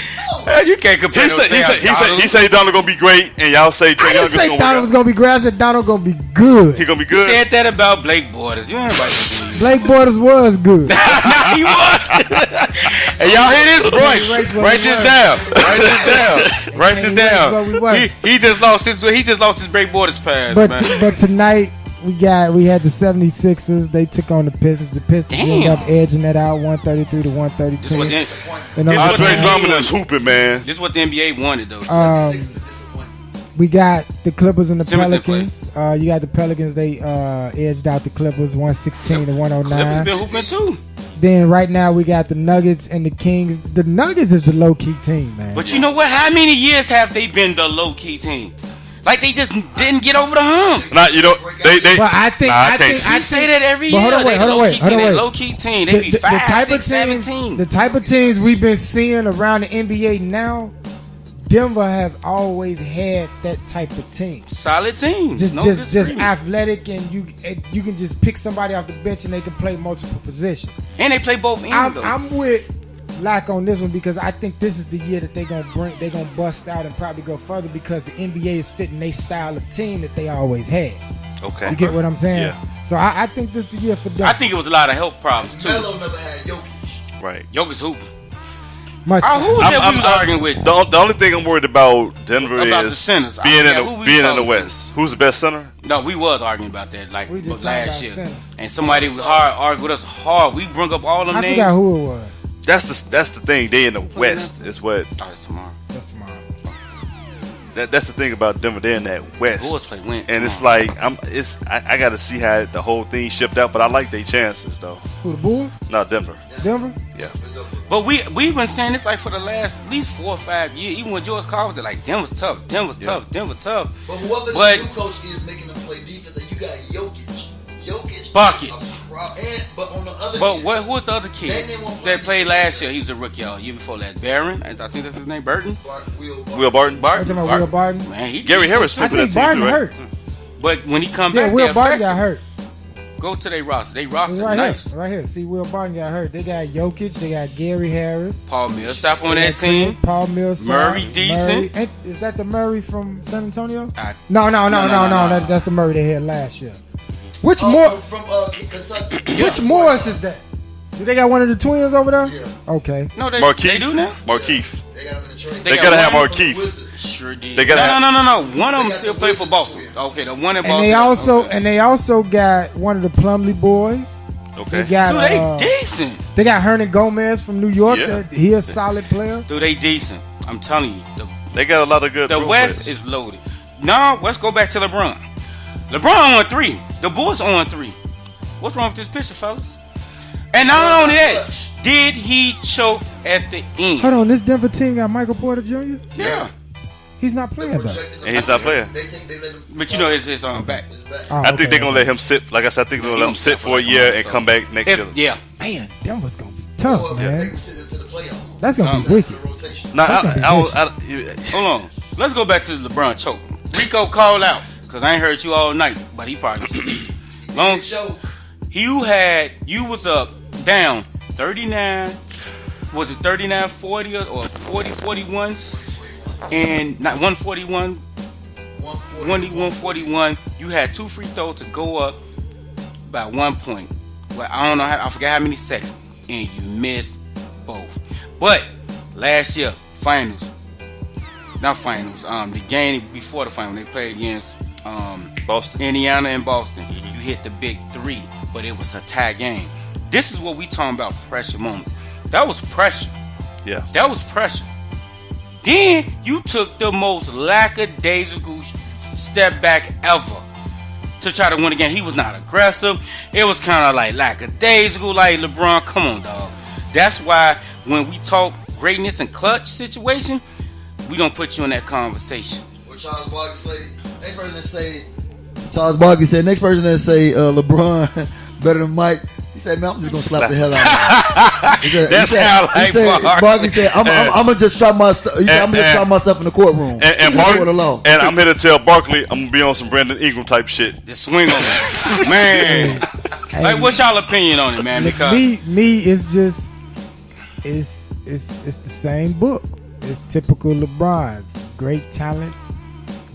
You can't compare. He say Donald gonna be great, and y'all say Trey I Young didn't is say gonna Donald was gonna be great. I said Donald gonna be good. He gonna be You good. said that about Blake Borders. You ain't about to Blake Borders was good. Nah, he was. Hey, y'all hear this? Royce, write this down. Write this down. He just lost his Blake Borders pass, man. But tonight we had the 76ers. They took on the Pistons. The Pistons ended up edging that out 133 to 132. Andre Drummond is hooping, man. This is what the NBA wanted, though. We got the Clippers and the Simmons Pelicans. You got the Pelicans. They edged out the Clippers 116 to 109. Clippers been hooping too. Then right now we got the Nuggets and the Kings. The Nuggets is the low key team, man. But you know what? How many years have they been the low key team? Like they just didn't get over the hump. Nah, you know they. But I think I say that every year. Hold on, wait. They low key team. They be 5, 6, 7 teams. The type of teams we've been seeing around the NBA now, Denver has always had that type of team. Solid team. Just athletic, and you can just pick somebody off the bench and they can play multiple positions. And they play both ends. I'm with Lack on this one because I think this is the year that they're gonna bust out and probably go further because the NBA is fitting their style of team that they always had. Okay. You get what I'm saying? Yeah. So I think this is the year for Denver. I think it was a lot of health problems too. Melo never had Jokic. Right. Jokic hooping. Who was that we was arguing with? The only thing I'm worried about Denver about is the centers. being in the West. Who's the best center? No, we was arguing about that like We just last talking year. about centers. And somebody was arguing with us hard. We brung up all them I names. forgot who it was. That's the thing. They in the West. Is what. Oh, it's tomorrow. That's tomorrow. That's the thing about Denver. They're in that West. Bulls play win. And it's like I got to see how the whole thing shipped out. But I like their chances though. Who, the Bulls? No, Denver. Denver? Yeah. But we've been saying this like for the last at least 4 or 5 years. Even when George Carl was there, like Denver's tough. Denver tough. But whoever the new coach is making them play defense, and you got Jokic buckets. But on the other who was the other kid that played last year? He was a rookie, y'all. Year before that, Barron. I think that's his name, Burton. Will Barton. I'm talking about Will Barton. Man, Gary Harris. I think Barton hurt. But when he come Yeah, back, Will Barton got hurt. Go to their roster. They roster Right nice. here, right here. See, Will Barton got hurt. They got Jokic. They got Gary Harris. Paul Millsap on that team. Paul Millsap. Murray decent. Is that the Murray from San Antonio? No. That's the Murray they had last year. Which from Kentucky. Which Morris is that? Do they got one of the twins over there? Yeah. Okay. No, they do now. Markeith. They got him in the trade. They gotta have Markeith. Sure did. They gotta no. One of them still play for Boston. Okay, the one in Boston. And they also got one of the Plumlee boys. Okay. They got they decent. They got Hernan Gomez from New York. Yeah. He a solid player. Dude, they decent. I'm telling you. They got a lot of good. The West is loaded. Now let's go back to LeBron. LeBron on 3. The Bulls on 3. What's wrong with this picture, fellas? And not only that, did he choke at the end? Hold on, this Denver team got Michael Porter Jr.? Yeah. He's not playing though. And he's not playing. But you know his back. Oh, I think they're gonna let him sit. Like I said, I think they're gonna let him sit for a year and come back next year. Yeah. Man, Denver's gonna be tough, man. They can sit into the playoffs. That's gonna be wicked. Hold on. Let's go back to the LeBron choke. Rico called out because I ain't heard you all night, but he probably long. You was up down 39. Was it 39-40 or 40-41? And not 141. 141. You had 2 free throws to go up by 1 point. Well, I don't know I forgot how many seconds, and you missed both. But last year, the game before the final, they played against Boston, Indiana, and Boston. You hit the big 3, but it was a tie game. This is what we talking about pressure moments. That was pressure. Yeah, that was pressure. Then you took the most lackadaisical step back ever to try to win a game. He was not aggressive. It was kind of like lackadaisical, like LeBron. Come on, dog. That's why when we talk greatness and clutch situation, we don't put you in that conversation. What Charles Barkley said, next person that say LeBron better than Mike. He said, man, I'm just gonna slap the hell out of him. That's how I like Barkley said, I'm gonna just try myself. I'm gonna try myself in the courtroom. And I'm here to tell Barkley I'm gonna be on some Brandon Ingram type shit. Just swing on it, man. Like, what's y'all opinion on it, man? Because me, it's just it's the same book. it's typical LeBron. Great talent,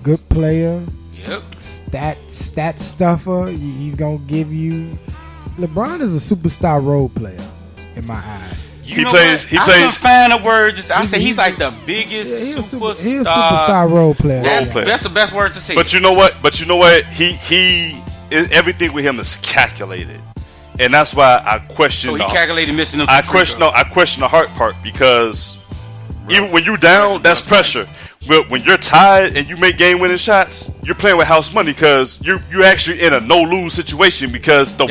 good player. Yep. Stat stuffer. He's gonna give you. LeBron is a superstar role player in my eyes. He plays. I can find a word. I say he's like the biggest He's a superstar. superstar role player. That's the best word to say. But you know what? He everything with him is calculated, and that's why I question. So he calculated missing them. I question the heart part because even when you down, that's pressure. But when you're tired and you make game-winning shots, you're playing with house money because you're actually in a no-lose situation because the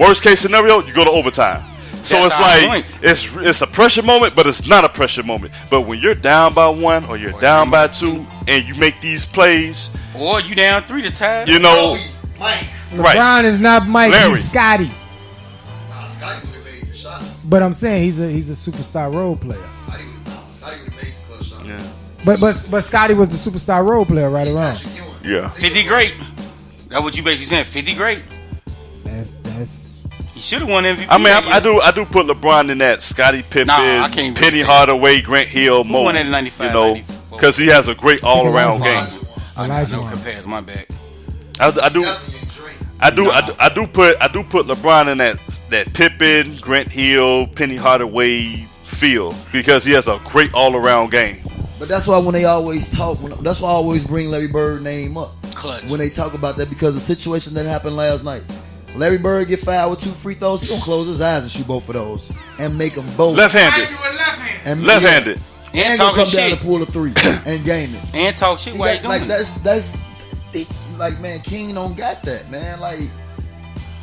worst case scenario, you go to overtime. So it's like it's a pressure moment, but it's not a pressure moment. But when you're down by 1 or you're down by 2 and you make these plays, or you down 3 to tie, you know, Mike. LeBron is not Mike. Larry. He's Scotty. Nah, Scotty would have made the shots. But I'm saying he's a superstar role player. Scotty would have made the clutch shot. Yeah. But Scotty was the superstar role player, right around. Yeah. 50 great. That's what you basically saying. 50 great. That's. He should have won MVP. I mean, I do put LeBron in that Scottie Pippen, Penny Hardaway, Grant Hill mode. Won in 95, you know, because he has a great all-around game. I know compares. My bad. I do put LeBron in that Pippen, Grant Hill, Penny Hardaway feel because he has a great all-around game. But that's why when they always talk, that's why I always bring Larry Bird name up Clutch. when they talk about that because the situation that happened last night. Larry Bird get fouled with 2 free throws. He gonna close his eyes and shoot both of those and make them both left-handed. And left-handed. And gonna come down and pull a 3 and game it. And talk shit. Why you doing? Like that's like man, King don't got that man. Like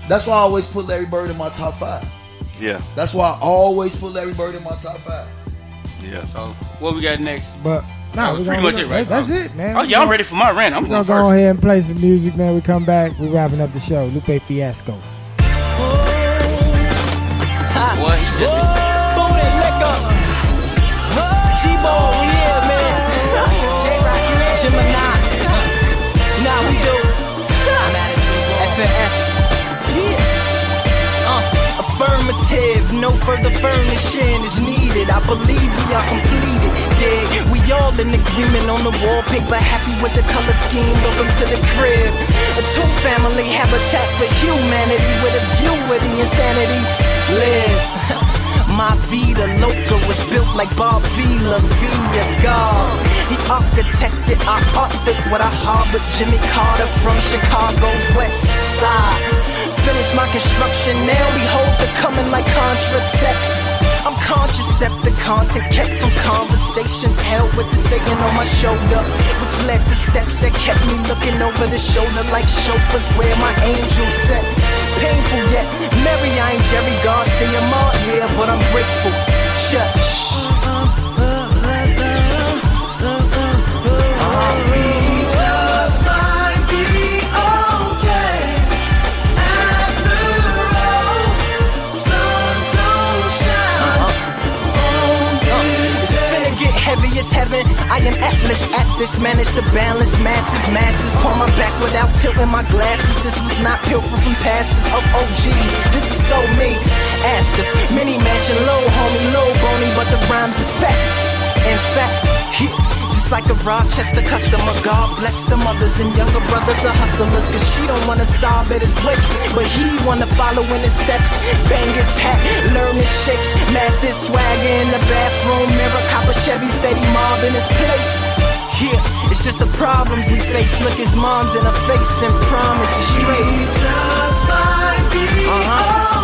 that's why I always put Larry Bird in my top 5. Yeah. That's why I always put Larry Bird in my top 5. Yeah. So what we got next? But no, pretty much it, right? That's it, man. Oh yeah, I'm ready for my rant. I'm We're going gonna first. go ahead and play some music, man. We come back. We're wrapping up the show. Lupe Fiasco. Boy, he just Food and liquor. G-Ball, we here, man. J-Rock, you in? Gemini. Nah, we do. FNF. Yeah. Affirmative, no further furnishing is needed. I believe we are completed. Dig, we all in agreement on the wallpaper. Happy with the color scheme. Welcome to the crib. A 2-family habitat for humanity with a view of the insanity. Live. My vida loca was built like Bob Vila via God. He architected, I authored what I harbored. Jimmy Carter from Chicago's west side. Finished my construction, now behold the coming like contracepts. I'm conscious of the content kept from conversations held with the Satan on my shoulder, which led to steps that kept me looking over the shoulder like chauffeurs where my angels set. Painful yet merry, I ain't Jerry Garcia Mark, yeah, but I'm grateful. Church. Heavy as heaven, I am Atlas at this. Manage to balance massive masses. Pull my back without tilting my glasses. This was not pilfer from passes of OGs. This is so me. Ask us, mini mansion, low homie, low bony, but the rhymes is fat. In fact, just like a Rochester customer, God bless the mothers and younger brothers are hustlers. Cause she don't wanna sob at his wake, but he wanna follow in his steps. Bang his hat, learn his shakes, master his swagger in the bathroom mirror. Cop a Chevy, steady mob in his place. Yeah, it's just the problems we face. Look his mom's in her face and promise is straight. He just might be okay.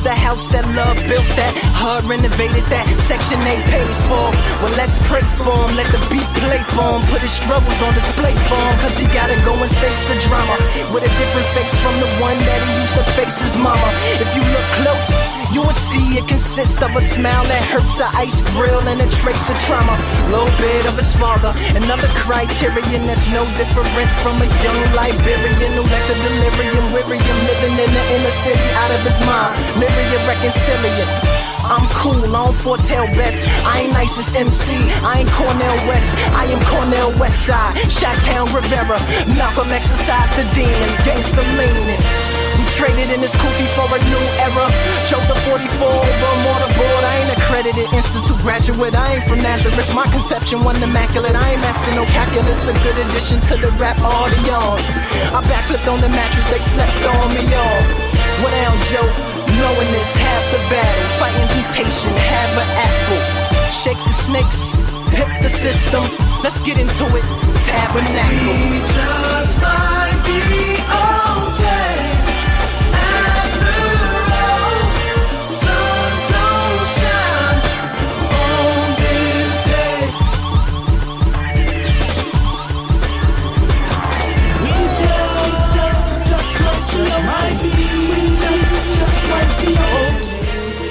The house that love built, that hard renovated, that Section 8 pays for. Well, let's pray for him, let the beat play for him. Put his struggles on display for him, cause he gotta go and face the drama with a different face from the one that he used to face his mama. If you look close, you will see it consists of a smile that hurts, an ice grill, and a trace of trauma. Little bit of his father, another criterion that's no different from a young Liberian who let the delirium weary him, living in the inner city out of his mind. Lyrian reconciliant. I'm cool, I don't foretell best. I ain't nice as MC, I ain't Cornell West. I am Cornell West Side, Chi-Town Rivera. Malcolm exercised the demons, gangsta leaning. We traded in this kufi for a new era. Chose a 44 over a mortarboard. I ain't accredited institute graduate. I ain't from Nazareth. My conception wasn't immaculate. I ain't mastered no calculus. A good addition to the rap audience. I backflipped on the mattress. They slept on me, y'all. What down, Joe? Knowing this half the battle. Fighting temptation. Have an apple. Shake the snakes. Pip the system. Let's get into it. Tabernacle. We just might be okay.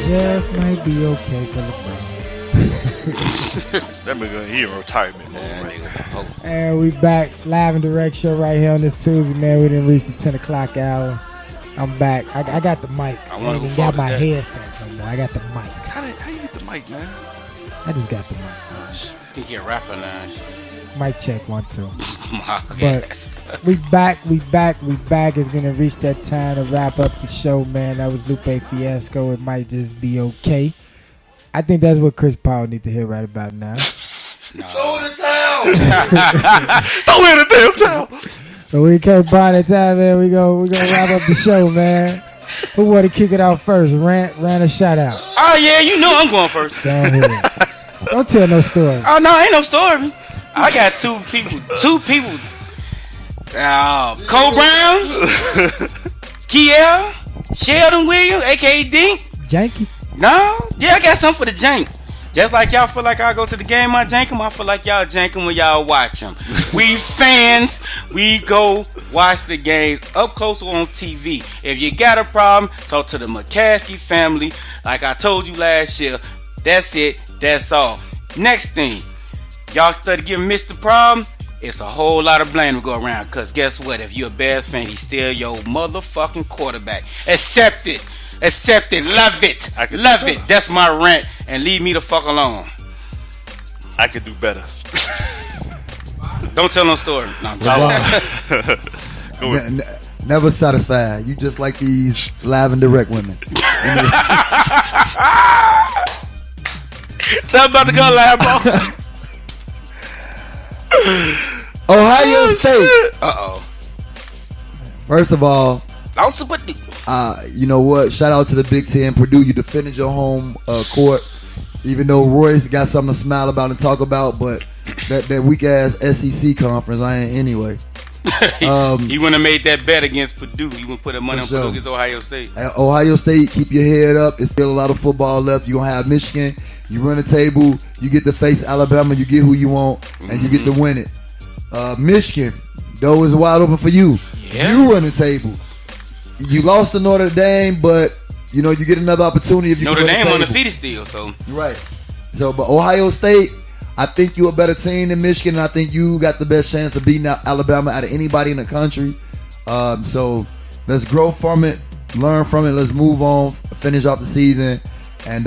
Just might be okay for LeBron. That nigga, he in retirement mode right now. And we back live and direct show right here on this Tuesday, man. We didn't reach the 10 o'clock hour. I'm back. I got the mic. I wanna ain't go got forward my to that. headset no more. I got the mic. How you get the mic, man? I just got the mic. I think he a rapper now. Mic check 1 2. My But ass. we back. It's gonna reach that time to wrap up the show, man. That was Lupe Fiasco. It might just be okay. I think that's what Chris Paul need to hear right about now. Throw in the towel. Throw in the damn towel. So we can't buy that time, man. We gonna wrap up the show, man. Who want to kick it out first? Rant or shout out? Oh yeah, you know I'm going first. Go ahead. Don't tell no story. Oh no, ain't no story. I got two people. Cole Brown, Kiel, Sheldon Williams, aka Dink. Janky. No, yeah, I got something for the jank. Just like y'all feel like I go to the game, I jank 'em. I feel like y'all jank 'em when y'all watch them. We fans, we go watch the games up close on TV. If you got a problem, talk to the McCaskey family. Like I told you last year, that's it. That's all. Next thing, y'all started giving Mitch the problem. It's a whole lot of blame to go around. Because guess what? If you're a Bears fan, he's still your motherfucking quarterback. Accept it. Accept it. Love it. Love it. That's my rant. And leave me the fuck alone. I could do better. Don't tell no story. No, I'm Go ahead. Never satisfied. You just like these live and direct women. Tell about the gun live, bro. Ohio State. Uh-oh. First of all, you know what? Shout out to the Big Ten. Purdue, you defended your home court. Even though Royce got something to smile about and talk about, but that weak ass SEC conference, I ain't anyway. He wouldn't have made that bet against Purdue. He wouldn't put the money on Purdue against Ohio State. Ohio State, keep your head up. It's still a lot of football left. You're going to have Michigan. You run the table. You get to face Alabama. You get who you want, and you get to win it. Michigan, door is wide open for you. Yeah. You run the table. You lost to Notre Dame, but you know you get another opportunity if you Notre run the Dame table. undefeated still, so Right. So, but Ohio State, I think you're a better team than Michigan, and I think you got the best chance of beating Alabama out of anybody in the country. So let's grow from it, learn from it. Let's move on, finish off the season, and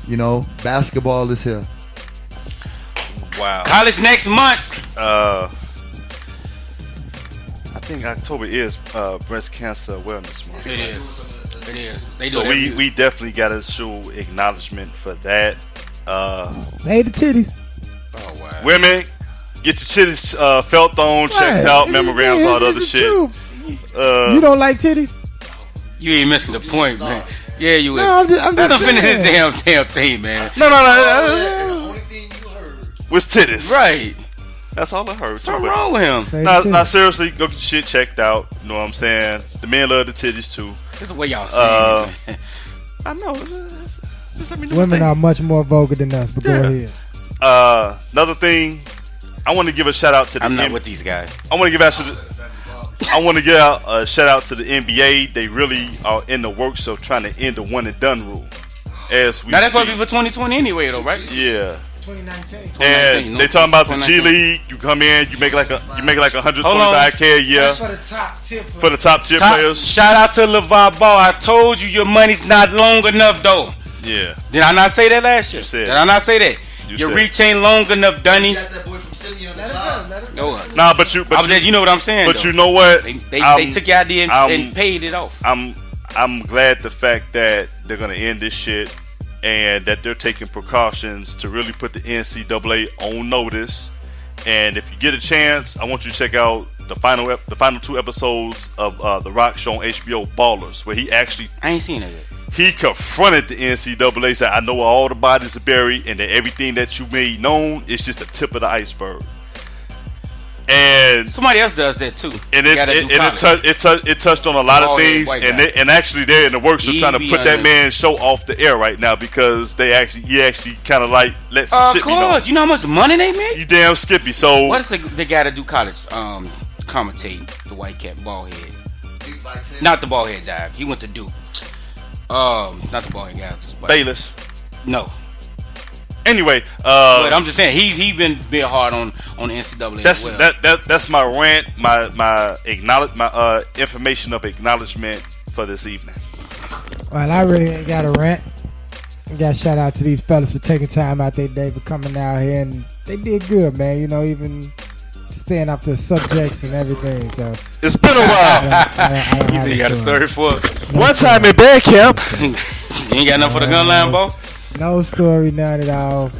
you know, basketball is here. Wow. College next month. I think October is breast cancer awareness month. It is. It is. They So do it we definitely got to show acknowledgement for that. Say the titties. Oh wow. Women, get your titties felt on, checked out, mammograms, all the other shit. You don't like titties? You ain't missing the point, man. Yeah, you is. No, I'm Let just him finish his saying. damn thing, man. No. Was titties. Right. That's all I heard. What's wrong with him? Now, seriously, go get your shit checked out. You know what I'm saying? The men love the titties too. This is the way y'all saying it, man. I know. Just let me do Women my are much more vulgar than us, but go ahead. Another thing, I want to give a shout out to the I'm not with these guys. I want to give out a shout out to the NBA. They really are in the works of trying to end the one and done rule. As we Now that's speak. supposed to be for 2020 anyway, though, right? Yeah. 2019. And they talking about the G League. You come in, you make like 125K a year. That's for the top tier For the top tier players. Shout out to LeVar Ball. I told you your money's not long enough, though. Yeah. Did I not say that last year? You said. Did I not say that? Your said. reach ain't long enough, Dunny. Got that boy from Simeon the Child. Nah, but you know what I'm saying. But though. you know what? They took your idea and paid it off. I'm glad the fact that they're gonna end this shit and that they're taking precautions to really put the NCAA on notice. And if you get a chance, I want you to check out the final 2 episodes of The Rock show on HBO, Ballers, where he actually I ain't seen it yet. He confronted the NCAA, said, I know where all the bodies are buried and that everything that you made known is just the tip of the iceberg. And somebody else does that too. And it touched on a lot of things, and actually they're in the works of trying to put that man's show off the air right now because he actually kind of like let some shit be known. Of course, you know how much money they make? You damn Skippy. So what does the guy that do college commentate, the white cat bald head? Not the bald head dive. He went to Duke. Not the bald head guy. Bayless. No. Anyway, but I'm just saying he's been hard on the NCAA. That's as well. That's my rant, my information of acknowledgement for this evening. Well, I really ain't got a rant. I got to shout out to these fellas for taking time out their day for coming out here, and they did good, man. You know, even staying off the subjects and everything. So it's been a while. You think you got a story for it? One time in band camp. You ain't got nothing for the gun line, boss? No story, none at all.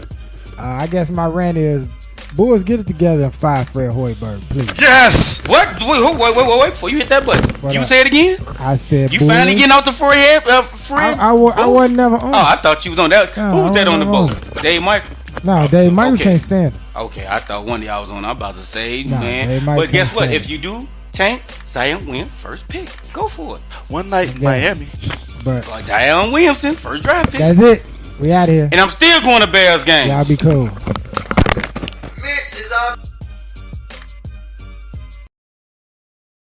I guess my rant is, boys, get it together and fire Fred Hoiberg, please. Yes! What? Wait, before you hit that button. You say it again? I said, you finally getting out the forehead, Fred? I wasn't never on. Oh, I thought you was on that. Who was that on the boat? Dave Michael? No, Dave Michael can't stand it. Okay, I thought one day I was on. I'm about to say, Nah, man. But guess what? If you do tank, Zion Williams, first pick. Go for it. One night in Miami. But Zion Williamson, first draft pick. That's it. We out of here. And I'm still going to Bears game. Y'all be cool.